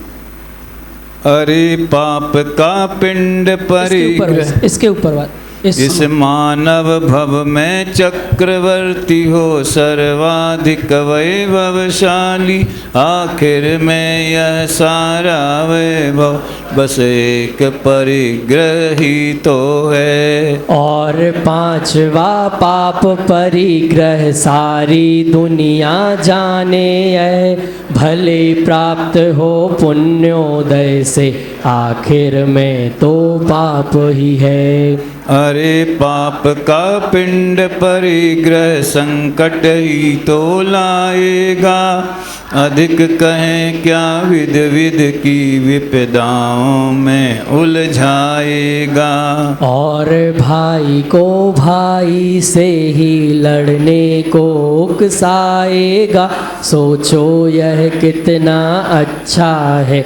अरे पाप का पिंड परिग्रह, इसके ऊपर बात, इस मानव भव में चक्रवर्ती हो सर्वाधिक वैभवशाली, आखिर में यह सारा वैभव बस एक परिग्रह ही तो है। और पांचवा पाप परिग्रह सारी दुनिया जाने है, भले प्राप्त हो पुण्योदय से आखिर में तो पाप ही है। अरे पाप का पिंड परिग्रह संकट ही तो लाएगा, अधिक कहें क्या विध विध की विपदाओं में उलझाएगा। और भाई को भाई से ही लड़ने को उकसाएगा, सोचो यह कितना अच्छा है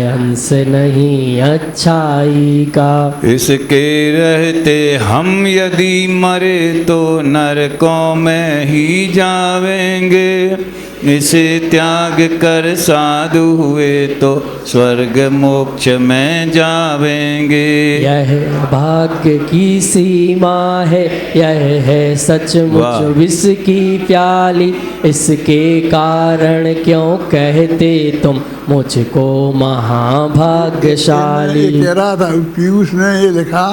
अंश नहीं अच्छाई का। इसके रहते हम यदि मरे तो नरकों में ही जावेंगे, इसे त्याग कर साधु हुए तो स्वर्ग मोक्ष में जावेंगे। यह भाग्य की सीमा है, यह है सचमुच विष की प्याली, इसके कारण क्यों कहते तुम मुझको महाभाग्यशाली। ये कह रहा था पीयूष ने ये लिखा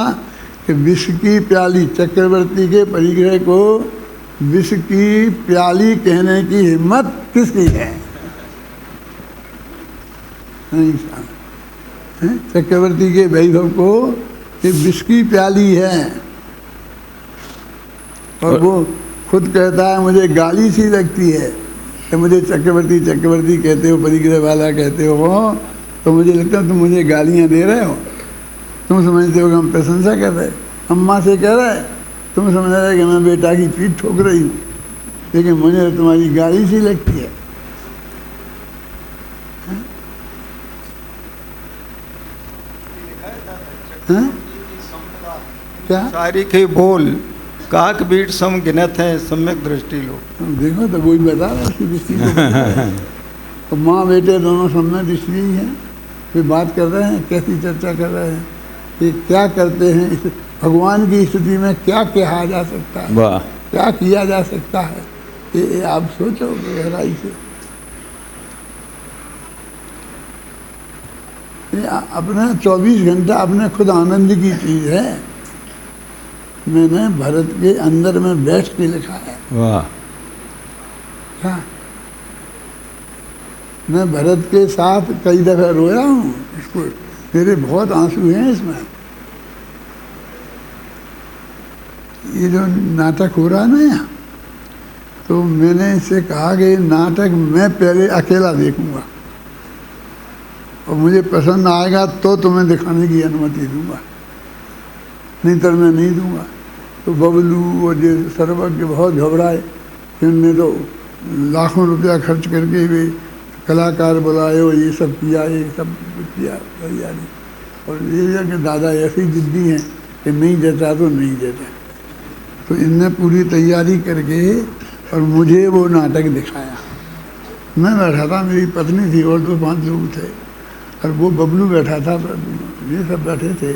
कि विष की प्याली, चक्रवर्ती के परिग्रह को विष की प्याली कहने की हिम्मत किसकी है? चक्रवर्ती के वैभव को ये विष की प्याली है। और वो खुद कहता है मुझे गाली सी लगती है कि मुझे चक्रवर्ती चक्रवर्ती कहते हो, परिग्रह वाला कहते हो, वो तो मुझे लगता है तुम मुझे गालियाँ दे रहे हो। तुम समझते हो कि हम प्रशंसा कर रहे हैं, अम्मा से कह रहे हैं, तुम समझ रहे कि मैं बेटा की पीठ ठोक रही हूँ, लेकिन मुझे तुम्हारी गाली सी लगती है। क्या सारी के बोल काक बीट सम गिनत है सम्यक दृष्टि लो। देखो तो वही बता रहा तो माँ बेटे दोनों सम्यक दृष्टि ही हैं। वे बात कर रहे हैं, कैसी चर्चा कर रहे हैं कि क्या करते हैं इस भगवान की स्थिति में, क्या कहा जा सकता है, वाह, क्या किया जा सकता है, ये आप सोचो गहराई से। अपना 24 घंटा अपने खुद आनंद की चीज़ है। मैंने भरत के अंदर में बैठ के लिखा है। वाह, क्या मैं भरत के साथ कई दफ़ा रोया हूँ, इसको मेरे बहुत आंसू हैं इसमें। ये जो नाटक हो रहा है ना यहाँ, तो मैंने इससे कहा कि नाटक मैं पहले अकेला देखूँगा और मुझे पसंद आएगा तो तुम्हें दिखाने की अनुमति दूंगा, नहीं तो मैं नहीं दूंगा। तो बबलू और जो सर्वज्ञ बहुत घबराए कि उनने तो लाखों रुपया खर्च करके भी कलाकार बुलाए और ये सब किया, ये सब किया तैयारी, और ये कि दादा ऐसी जिद्दी हैं कि नहीं जचा तो नहीं जचा। तो इनने पूरी तैयारी करके और मुझे वो नाटक दिखाया। मैं बैठा था, मेरी पत्नी थी और 2-5 लोग थे, और वो बबलू बैठा था, ये सब बैठे थे।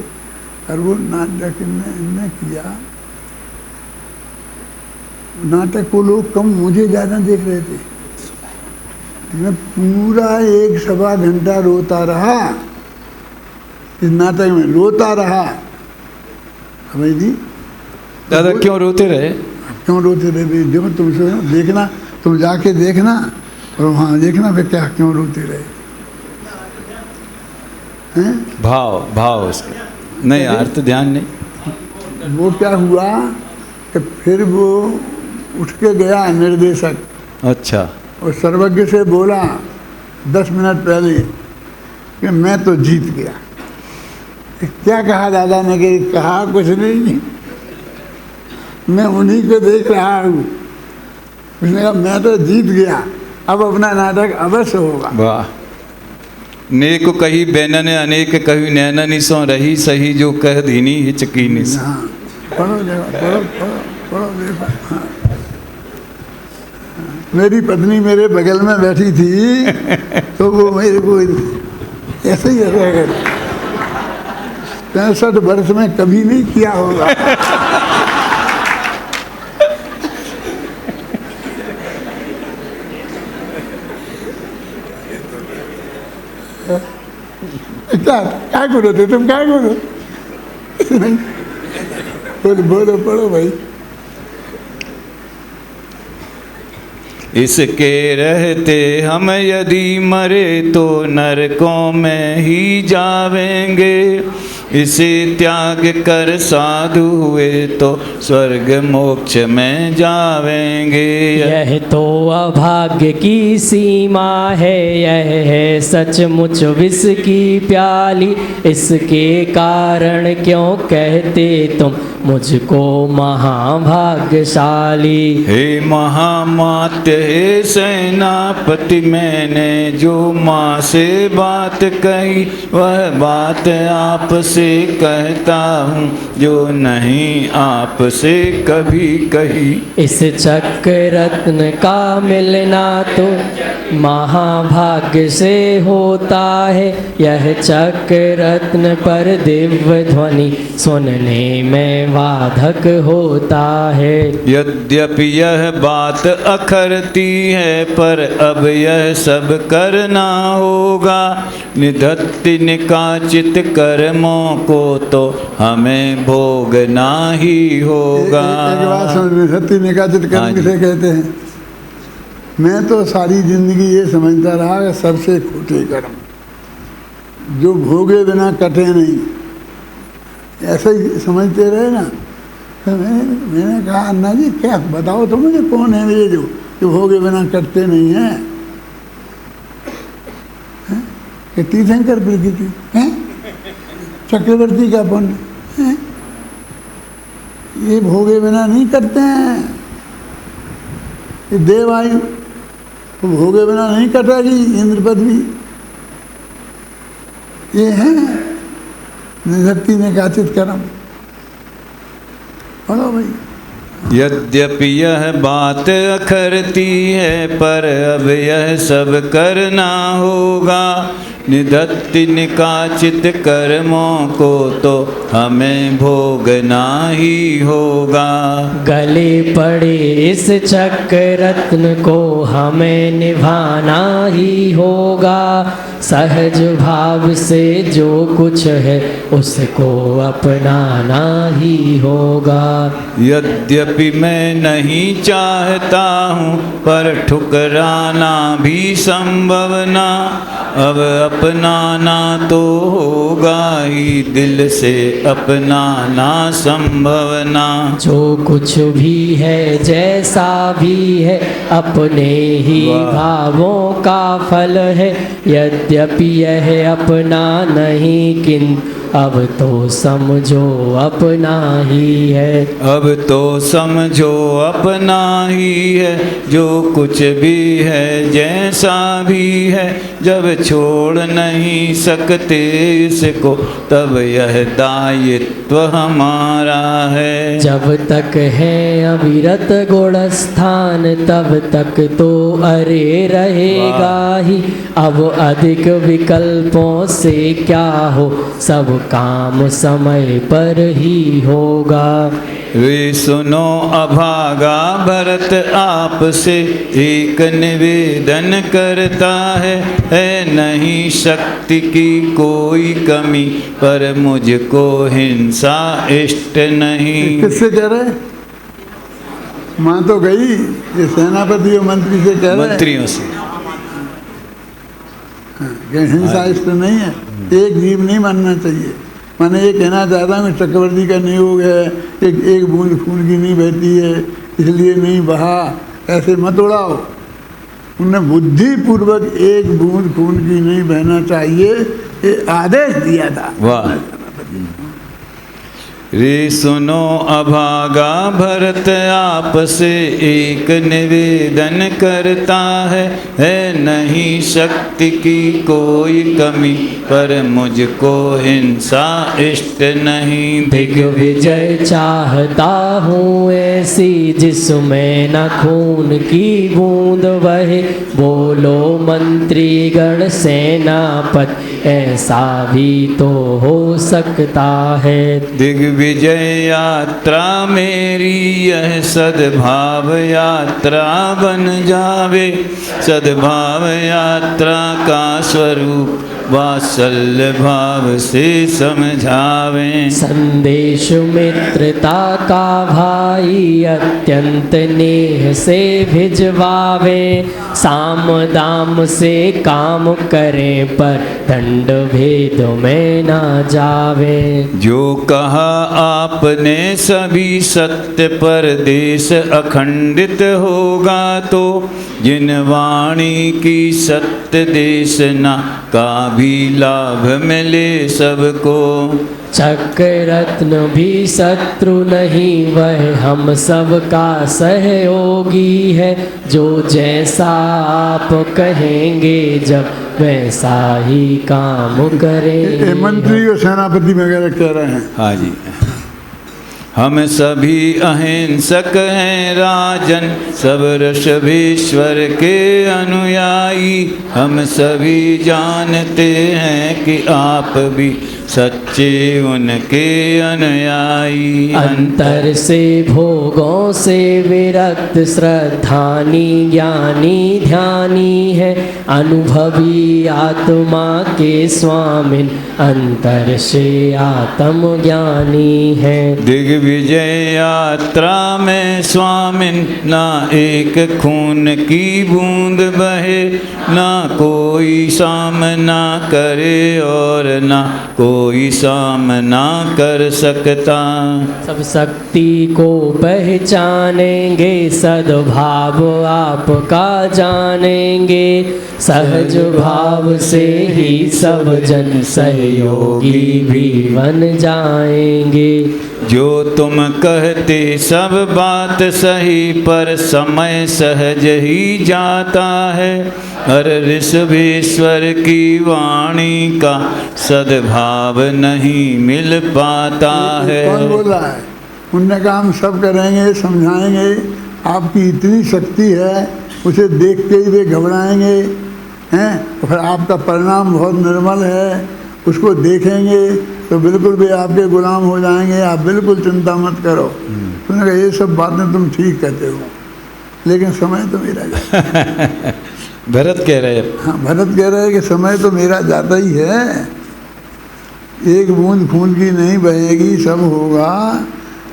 और वो नाटक इनने किया। नाटक को लोग कम, मुझे ज़्यादा देख रहे थे। मैं पूरा 1 सवा घंटा रोता रहा इस नाटक में, रोता रहा। समझ दी दादा क्यों रोते रहे? क्यों रोते रहे? देखो तुम देखना, तुम जाके देखना और वहाँ देखना फिर क्या क्यों रोते रहे हैं। भाव उसका नहीं, अर्थ ध्यान नहीं। वो क्या हुआ कि फिर वो उठ के गया निर्देशक, अच्छा, और सर्वज्ञ से बोला 10 मिनट पहले कि मैं तो जीत गया। क्या कहा दादा ने? कि कहा कुछ नहीं, मैं उन्हीं को देख रहा हूँ। उसने कहा मैं तो जीत गया, अब अपना नाटक अवश्य होगा। वाह, नेक कही बैनन अनेक कही नैननी सो रही सही जो कह दीनी हिचकीनी। हाँ, पढ़ो देखो, पढ़ो देखो। हाँ। मेरी पत्नी मेरे बगल में बैठी थी तो वो मेरे को ऐसे ही 65 वर्ष में कभी नहीं किया होगा। क्या करो थे तुम, क्या करो? बोलो बोलो, पढ़ो भाई। इसके रहते हम यदि मरे तो नरकों में ही जावेंगे, इसे त्याग कर साधु हुए तो स्वर्ग मोक्ष में जावेंगे। यह तो अभाग्य की सीमा है, यह है सचमुच विष की प्याली, इसके कारण क्यों कहते तुम मुझको महाभाग्यशाली। हे महामात्य, हे सेनापति, मैंने जो माँ से बात कही वह बात आपसे कहता हूँ, जो नहीं आपसे कभी कही। इस चक्र रत्न का मिलना तो महाभाग्य से होता है, यह चक्र रत्न पर दिव्य ध्वनि सुनने में बाधक होता है। यद्यपि यह बात अखरती है, पर अब यह सब करना होगा, निधत्ति निकाचित कर्मों को तो हमें भोगना ही होगा। एक बात समझ में, निधत्ति निकाचित कर्म किसे कहते हैं? मैं तो सारी जिंदगी ये समझता रहा कि सबसे खोटे कर्म जो भोगे बिना कटे नहीं, ऐसे ही समझते रहे ना। तो मैंने कहा अन्ना जी क्या बताओ तो मुझे, कौन है ये जो भोगे बिना कटते नहीं हैं? कि तीर्थंकर प्रकृति हैं, चक्रवर्ती का पुण्य हैं, ये भोगे बिना नहीं करते हैं। ये देवायु तो भोगे बिना नहीं कटेगी, इंद्र पदवी ये है निधत्ति निकाचित कर्म। बोलो भाई। यद्यपि यह बात अखरती है, पर अब यह सब करना होगा, निधत्ति निकाचित कर्मों को तो हमें भोगना ही होगा। गले पड़े इस चक्र रत्न को हमें निभाना ही होगा, सहज भाव से जो कुछ है उसको अपनाना ही होगा। यद्यपि मैं नहीं चाहता हूँ, पर ठुकराना भी संभव ना, अब अपनाना तो होगा ही, दिल से अपनाना संभव ना। जो कुछ भी है जैसा भी है अपने ही भावों का फल है, यद्यपि यह अपना नहीं किंतु अब तो समझो अपना ही है। अब तो समझो अपना ही है, जो कुछ भी है जैसा भी है, जब छोड़ नहीं सकते इसको तब यह दायित्व हमारा है। जब तक है अविरत गुणस्थान तब तक तो अरे रहेगा ही, अब अधिक विकल्पों से क्या हो, सब काम समय पर ही होगा। वे सुनो अभागा भरत आपसे एक निवेदन करता है नहीं शक्ति की कोई कमी, पर मुझको हिंसा इष्ट नहीं। किससे कह रहे? माँ तो गई, ये सेनापति और मंत्री से कह रहे, मंत्रियों से। हिंसा इष्ट नहीं है, एक जीव नहीं मानना चाहिए। मैंने ये कहना चाहता हूँ चक्रवर्ती का नियोग है, एक बूंद खून की नहीं बहती है इसलिए नहीं बहा, ऐसे मत उड़ाओ। उन्होंने बुद्धिपूर्वक एक बूंद खून की नहीं बहना चाहिए ये आदेश दिया था। वाह। रे सुनो अभागा भरत आपसे एक निवेदन करता है नहीं शक्ति की कोई कमी, पर मुझको हिंसा इष्ट नहीं। दिग्विजय चाहता हूँ ऐसी जिसमें न खून की बूंद बहे, बोलो मंत्री गण सेनापति ऐसा भी तो हो सकता है। दिग्विजय यात्रा मेरी यह सद्भाव यात्रा बन जावे, सद्भाव यात्रा का स्वरूप वात्सल्य भाव से समझावें। संदेश मित्रता का भाई अत्यंत नेह से भिजवावे, साम दाम से काम करें पर दंड भेद में ना जावे। जो कहा आपने सभी सत्य पर देश अखंडित होगा, तो जिन वाणी की सत्य देशना का भी लाभ मिले सबको। चक्र रत्न भी शत्रु नहीं वह हम सब का सहयोगी है, जो जैसा आप कहेंगे जब वैसा ही काम करेंगे। मंत्री और सेनापति वगैरह कह रहे हैं। हाँ जी। हम सभी अहिंसक हैं राजन, सब ऋषभेश्वर के अनुयायी। हम सभी जानते हैं कि आप भी सच्चे उनके अनुयायी। अंतर से भोगों से विरक्त श्रद्धानी ज्ञानी ध्यानी है, अनुभवी आत्मा के स्वामिन अंतर से आत्म ज्ञानी है। दिग्विजय यात्रा में स्वामिन ना एक खून की बूंद बहे, ना कोई सामना करे और ना कोई सामना कर सकता। सब शक्ति को पहचानेंगे, सद्भाव आपका जानेंगे, सहज भाव से ही सब जन सहयोगी भी बन जाएंगे। जो तुम कहते सब बात सही, पर समय सहज ही जाता है। हर ऋषभेश्वर की वाणी का सद्भाव नहीं मिल पाता है। कौन बोल रहा है? उनने कहा हम सब करेंगे, समझाएंगे, आपकी इतनी शक्ति है, उसे देख के ही वे घबराएंगे हैं, और फिर आपका परिणाम बहुत निर्मल है, उसको देखेंगे तो बिल्कुल भी आपके गुलाम हो जाएंगे, आप बिल्कुल चिंता मत करो। उन्होंने कहा ये सब बातें तुम ठीक कहते हो, लेकिन समय तो मेरा जाता। भरत कह रहे हैं। हाँ, भरत कह रहे हैं कि समय तो मेरा जाता ही है, एक बूंद खून की नहीं बहेगी, सब होगा,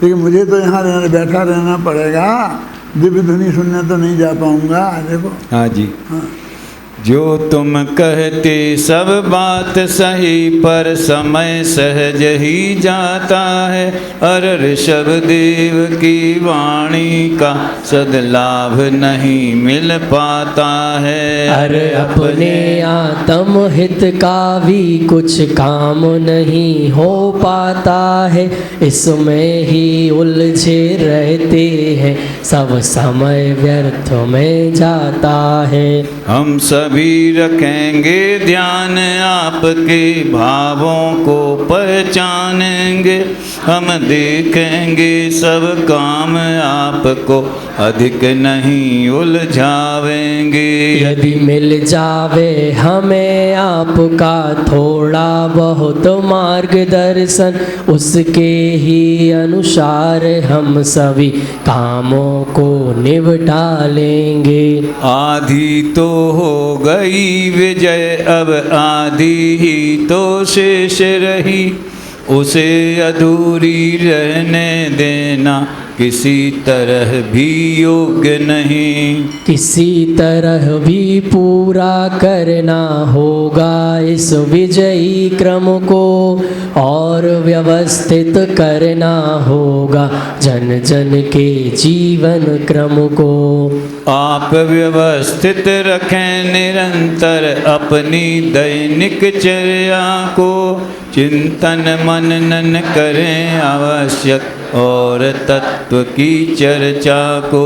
लेकिन मुझे तो यहाँ बैठा रहना पड़ेगा, दिव्य ध्वनि सुनने तो नहीं जा पाऊंगा। देखो। हाँ जी। हाँ। जो तुम कहते सब बात सही, पर समय सहज ही जाता है। अर ऋषभ देव की वाणी का सदलाभ नहीं मिल पाता है। अरे अपने आत्म हित का भी कुछ काम नहीं हो पाता है, इसमें ही उलझे रहते हैं, सब समय व्यर्थ में जाता है। हम सभी रखेंगे ध्यान आपके भावों को पहचानेंगे, हम देखेंगे सब काम आपको अधिक नहीं उलझावेंगे। यदि मिल जावे हमें आपका थोड़ा बहुत मार्गदर्शन, उसके ही अनुसार हम सभी कामों को निपटा लेंगे। आधी तो हो गई विजय, अब आधी ही तो शेष रही, उसे अधूरी रहने देना किसी तरह भी योग्य नहीं। किसी तरह भी पूरा करना होगा इस विजयी क्रम को, और व्यवस्थित करना होगा जन जन के जीवन क्रम को। आप व्यवस्थित रखें निरंतर अपनी दैनिक चर्या को, चिंतन मनन करें आवश्यक और तत्व की चर्चा को।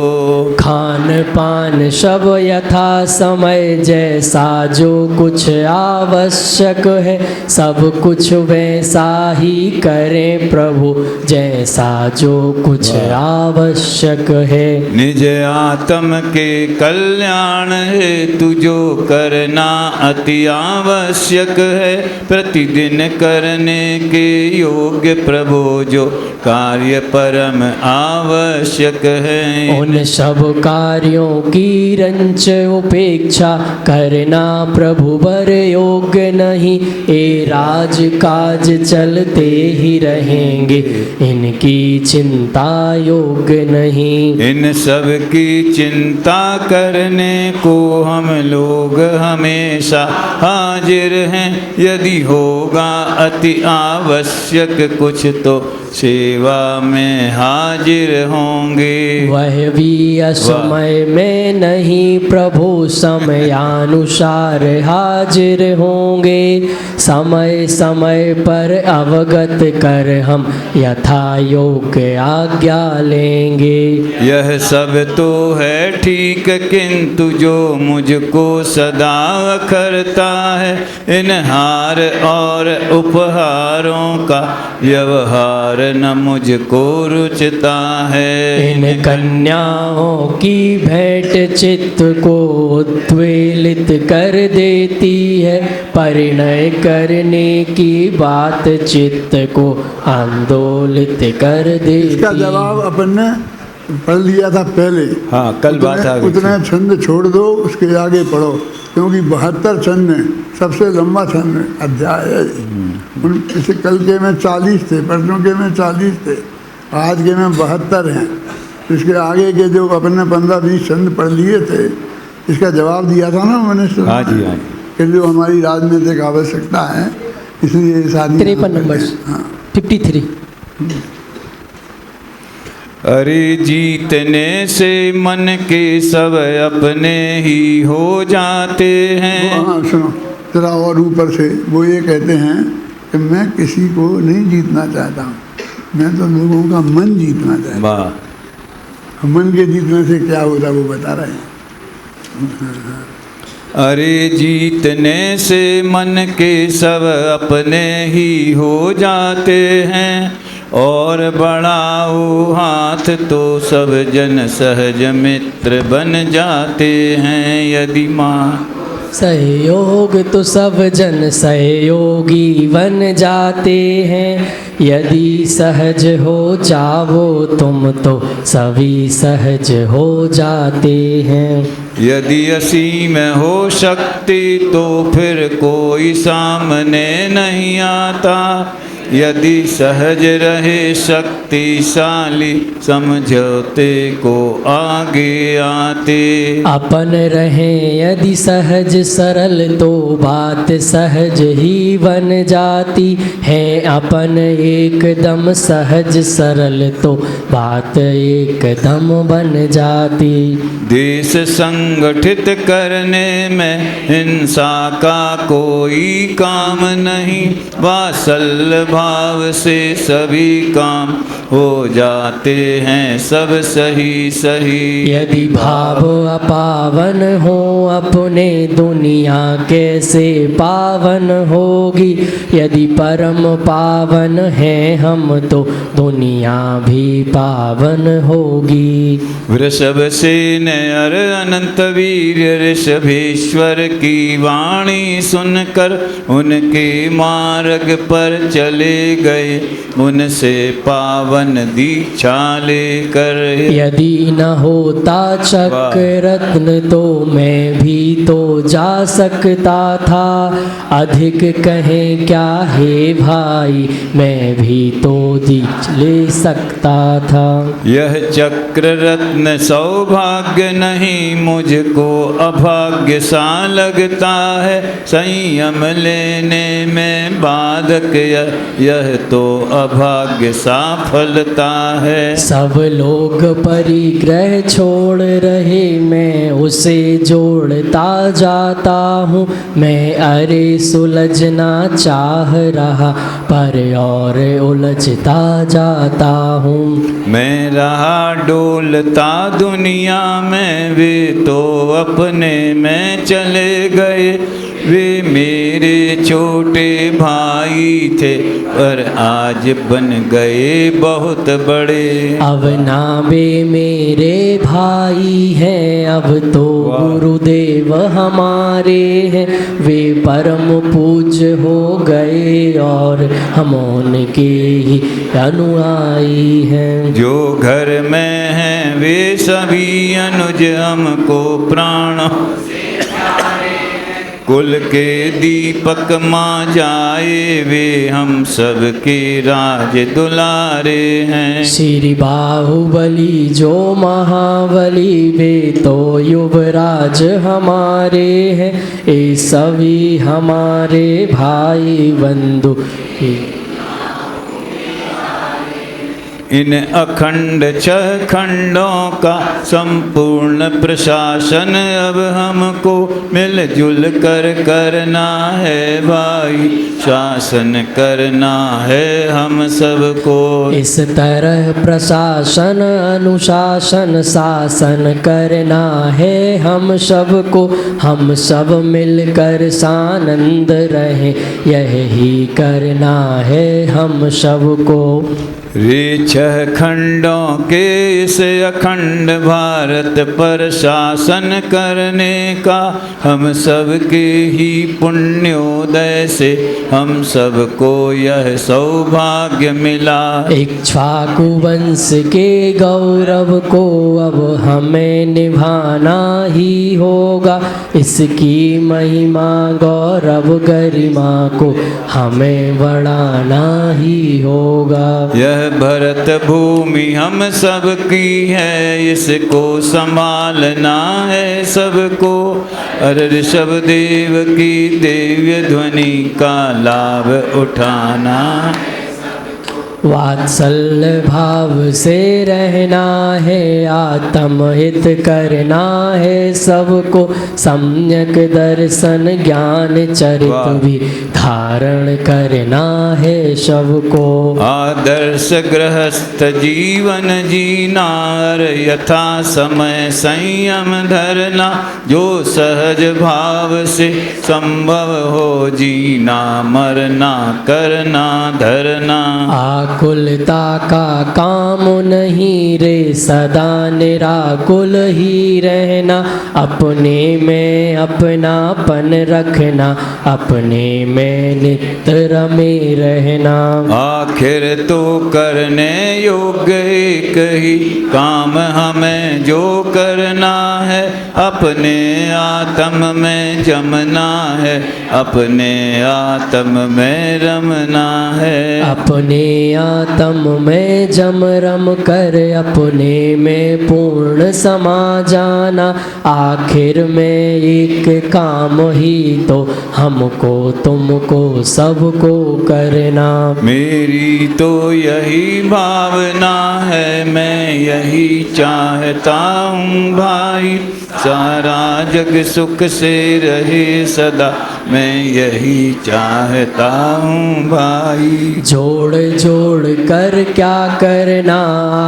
खान पान सब यथा समय जैसा जो कुछ आवश्यक है, सब कुछ वैसा ही करें प्रभु जैसा जो कुछ आवश्यक है। निज आत्म के कल्याण हेतु जो करना अति आवश्यक है, प्रतिदिन करने के योग्य प्रभु जो कार्य परम आवश्यक है। उन सब कार्यों की रंच उपेक्षा करना प्रभु बर योग्य नहीं, ये राज काज चलते ही रहेंगे इनकी चिंता योग्य नहीं। इन सब की चिंता करने को हम लोग हमेशा हाजिर हैं, यदि होगा अति आवश्यक कुछ तो सेवा में हाजिर होंगे। वह भी असमय में नहीं प्रभु समयानुसार हाजिर होंगे, समय समय पर अवगत कर हम यथा योग्य आज्ञा लेंगे। यह सब तो है ठीक, किंतु जो मुझको सदा करता है, इन हार और उपहारों का व्यवहार न मुझको रुचता है। इन कन्याओं की भेंट चित्त को उद्वेलित कर देती है, परिणय करने की बात चित्त को आंदोलित कर देती। इसका जवाब अपन ने पढ़ लिया था पहले। हाँ, कल बात आ गई। उतने छंद छोड़ दो, उसके आगे पढ़ो, क्योंकि 72 छंद हैं, सबसे लंबा छंद अध्याय है। उन इसे कल के में 40 थे, परसों के में 40 थे, आज के में 72 हैं। इसके आगे के जो अपन ने 15-20 छंद पढ़ लिए थे, इसका जवाब दिया था ना मैंने। हाँ जी, हाँ कि जो हमारी राजनीतिक आवश्यकता है, इसलिए सारी 53 नंबर। हाँ 53। अरे जीतने से मन के सब अपने ही हो जाते हैं। हाँ सुनो जरा और ऊपर से, वो ये कहते हैं कि मैं किसी को नहीं जीतना चाहता हूँ, मैं तो लोगों का मन जीतना चाहता हूँ। मन के जीतने से क्या होता है वो बता रहे हैं। अरे जीतने से मन के सब अपने ही हो जाते हैं, और बढ़ाओ हाथ तो सब जन सहज मित्र बन जाते हैं। यदि माँ सहयोग तो सब जन सहयोगी बन जाते हैं, यदि सहज हो जाओ तुम तो सभी सहज हो जाते हैं। यदि असीम हो शक्ति तो फिर कोई सामने नहीं आता, यदि सहज रहे शक्तिशाली समझौते को आगे आते। अपन रहें यदि सहज सरल तो बात सहज ही बन जाती है, अपन एकदम सहज सरल तो बात एकदम बन जाती। देश संगठित करने में हिंसा का कोई काम नहीं, वात्सल्य भाव से सभी काम हो जाते हैं सब सही सही। यदि भाव अपावन हो अपने दुनिया कैसे पावन होगी, यदि परम पावन है हम तो दुनिया भी पावन होगी। वृषभ से नर अनंत वीर ऋषभेश्वर की वाणी सुनकर उनके मार्ग पर चले चले गए, उनसे पावन दीक्षा लेकर। यदि न होता चक्र रत्न तो मैं भी तो जा सकता था, अधिक कहें क्या है भाई, मैं भी तो दीक्षा ले सकता था। यह चक्र रत्न सौभाग्य नहीं, मुझको अभाग्य सा लगता है, संयम लेने में बाधक यह तो अभाग्य सा फलता है। सब लोग परिग्रह छोड़ रहे, मैं उसे जोड़ता जाता हूँ, मैं अरे सुलझना चाह रहा पर और उलझता जाता हूँ। मैं रहा डोलता दुनिया में, वे तो अपने में चले गए, वे मेरे छोटे भाई थे पर आज बन गए बहुत बड़े। अब ना वे मेरे भाई हैं, अब तो गुरुदेव हमारे हैं, वे परम पूज्य हो गए और हम उनके ही अनुयायी हैं। जो घर में हैं वे सभी अनुज हमको प्राण, कुल के दीपक माँ जाए, वे हम सब के राज दुलारे हैं। श्री बाहुबली जो महाबली, वे तो युवराज हमारे हैं, ये सभी हमारे भाई बंधु। इन अखंड 6 खंडों का संपूर्ण प्रशासन अब हमको मिलजुल कर करना है भाई, शासन करना है हम सबको। इस तरह प्रशासन अनुशासन शासन करना है हम सबको, हम सब मिलकर सानंद रहें, यही करना है हम सबको। रे 6 खंडों के इस अखंड भारत पर शासन करने का हम सब के ही पुण्योदय से हम सबको यह सौभाग्य मिला। इक्ष्वाकु वंश के गौरव को अब हमें निभाना ही होगा, इसकी महिमा गौरव गरिमा को हमें बढ़ाना ही होगा। यह भरत भूमि हम सब की है, इसको संभालना है सबको, अरे ऋषभ देव की दिव्य ध्वनि का लाभ उठाना। वात्सल्य भाव से रहना है, आत्महित करना है सबको, सम्यक दर्शन ज्ञान चरित्र भी धारण करना है सबको। आदर्श गृहस्थ जीवन जीना, यथा समय संयम धरना, जो सहज भाव से संभव हो जीना, मरना करना धरना। आकुलता का काम नहीं रे, सदा निराकुल ही रहना, अपने में अपनापन रखना, अपने में नित्य रमे रहना। आखिर तो करने योग्य एक ही काम हमें जो करना है, अपने आत्म में जमना है, अपने आत्म में रमना है। अपने आत्म में जम रम कर अपने में पूर्ण समा जाना, आखिर में एक काम ही तो हमको तुमको सबको करना। मेरी तो यही भावना है, मैं यही चाहता हूँ भाई, सारा जग सुख से रहे सदा, मैं यही चाहता हूँ भाई। जोड़ जोड़ कर क्या करना,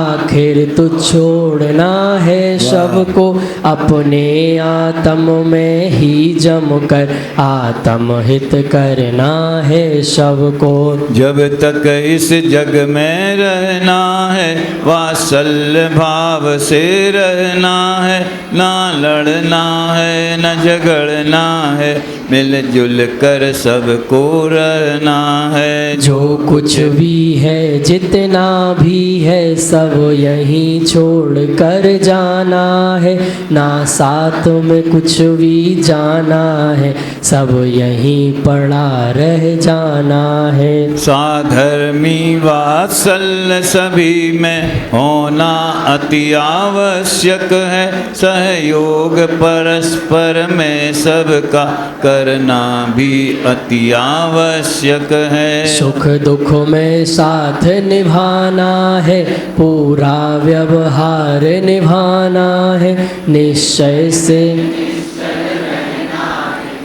आखिर तो छोड़ना है सबको, अपने आत्म में ही जम कर आत्म हित करना है सबको। जब तक इस जग में रहना है, वात्सल्य भाव से रहना है, ना लड़ना है न झगड़ना है, मिलजुल कर सबको रहना है। जो कुछ भी है जितना भी है सब यहीं छोड़ कर जाना है, ना साथ में कुछ भी जाना है, सब यहीं पड़ा रह जाना है। साधर्मी वात्सल्य सभी में होना अति आवश्यक है, सहयोग परस्पर में सबका करना भी अति आवश्यक है। सुख दुख में साथ निभाना है, पूरा व्यवहार निभाना है, निश्चय से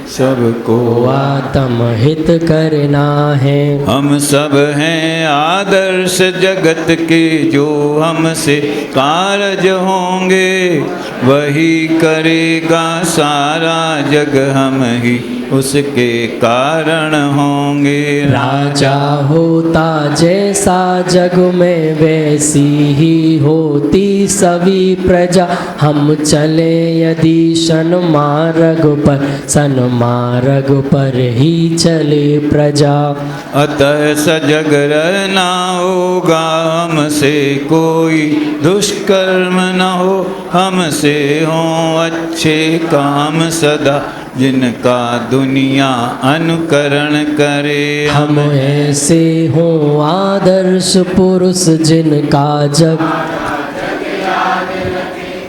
सबको आत्म हित करना है। हम सब हैं आदर्श जगत के, जो हमसे कारज होंगे वही करेगा सारा जग, हम ही उसके कारण होंगे। राजा होता जैसा जग में वैसी ही होती सभी प्रजा, हम चले यदि सन्मार्ग पर सन्मार्ग पर ही चले प्रजा। अतः सजग रहना होगा हमसे, कोई दुष्कर्म न हो हमसे, हो अच्छे काम सदा जिनका दुनिया अनुकरण करे। हम ऐसे हों आदर्श पुरुष जिनका जग,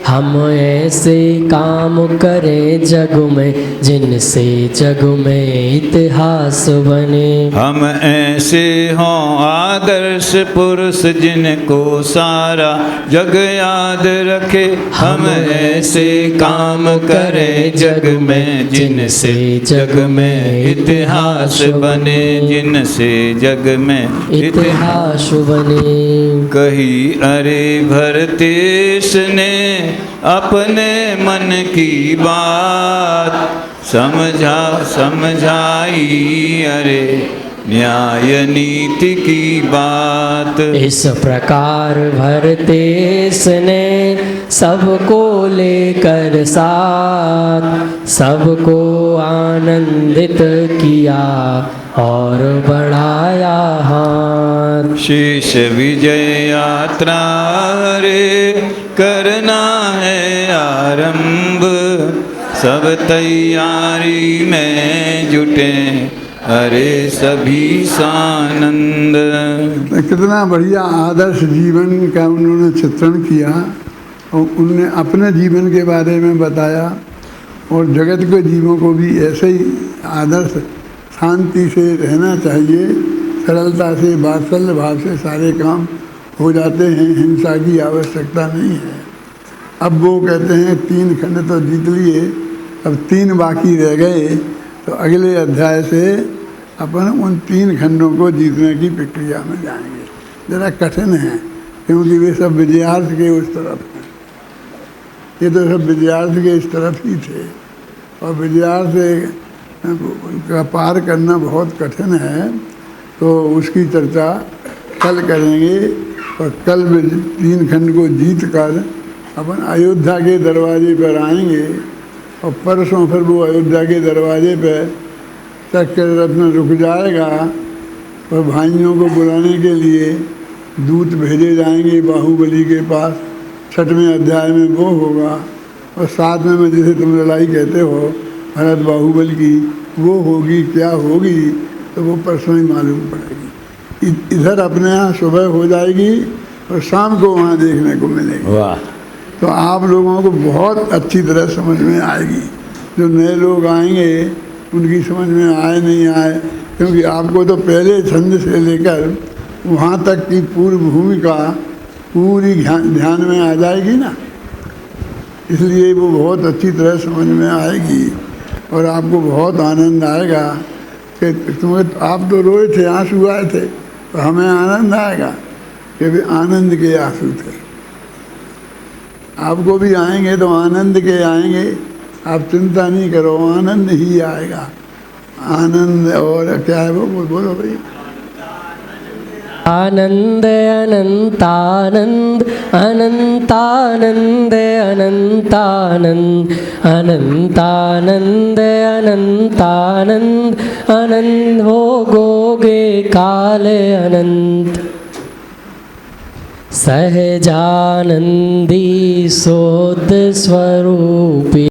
हम ऐसे काम करें जग में जिनसे जग में इतिहास बने। हम ऐसे हों आदर्श पुरुष जिनको सारा जग याद रखे, हम ऐसे काम करें जग में जिनसे जग में इतिहास बने, जिनसे जग में इतिहास बने। कही अरे भरतेश ने अपने मन की बात, समझाई अरे न्याय नीति की बात। इस प्रकार भरतेश ने सबको लेकर साथ, सबको आनंदित किया और बढ़ाया हाथ। शेष विजय यात्रा रे करना है आरंभ, सब तैयारी में जुटे अरे सभी सानंद। कितना बढ़िया आदर्श जीवन का उन्होंने चित्रण किया और उनने अपने जीवन के बारे में बताया और जगत के जीवों को भी ऐसे ही आदर्श शांति से रहना चाहिए, सरलता से वात्सल्य भाव से सारे काम हो जाते हैं, हिंसा की आवश्यकता नहीं है। अब वो कहते हैं 3 खंड तो जीत लिए, अब 3 बाकी रह गए, तो अगले अध्याय से अपन उन 3 खंडों को जीतने की प्रक्रिया में जाएंगे। ज़रा कठिन है क्योंकि वे सब विद्यार्थी के उस तरफ हैं, ये तो सब विद्यार्थी के इस तरफ ही थे और विद्यार्थी का पार करना बहुत कठिन है, तो उसकी चर्चा कल करेंगे। और कल 3 खंड को जीत कर अपन अयोध्या के दरवाजे पर आएंगे और परसों फिर वो अयोध्या के दरवाजे पर चक्र रत्न रुक जाएगा और भाइयों को बुलाने के लिए दूत भेजे जाएंगे बाहुबली के पास। 6वें अध्याय में वो होगा और 7वें में जिसे तुम लड़ाई कहते हो भरत बाहुबली की, वो होगी क्या होगी तो वो परसों ही मालूम पड़ेगी। इधर अपने यहाँ सुबह हो जाएगी और शाम को वहाँ देखने को मिलेगी। वाह! तो आप लोगों को बहुत अच्छी तरह समझ में आएगी। जो नए लोग आएंगे उनकी समझ में आए नहीं आए, क्योंकि आपको तो पहले छंद से लेकर वहाँ तक की पूर्व भूमिका पूरी ध्यान में आ जाएगी ना, इसलिए वो बहुत अच्छी तरह समझ में आएगी और आपको बहुत आनंद आएगा कि तुम्हें आप तो रोए थे, आंसू आए थे, तो हमें आनंद आएगा कि वे आनंद के आंसू थे। आपको भी आएंगे तो आनंद के आएंगे, आप चिंता नहीं करो, आनंद ही आएगा। आनंद और क्या है वो बोलो भाई, आनंद अनंतानंद अनंतानंद अनंतानंद अनंतानंद अनंतानंद अनंत भोगोगे काल अनंत। सहजानंदी सोद स्वरूपी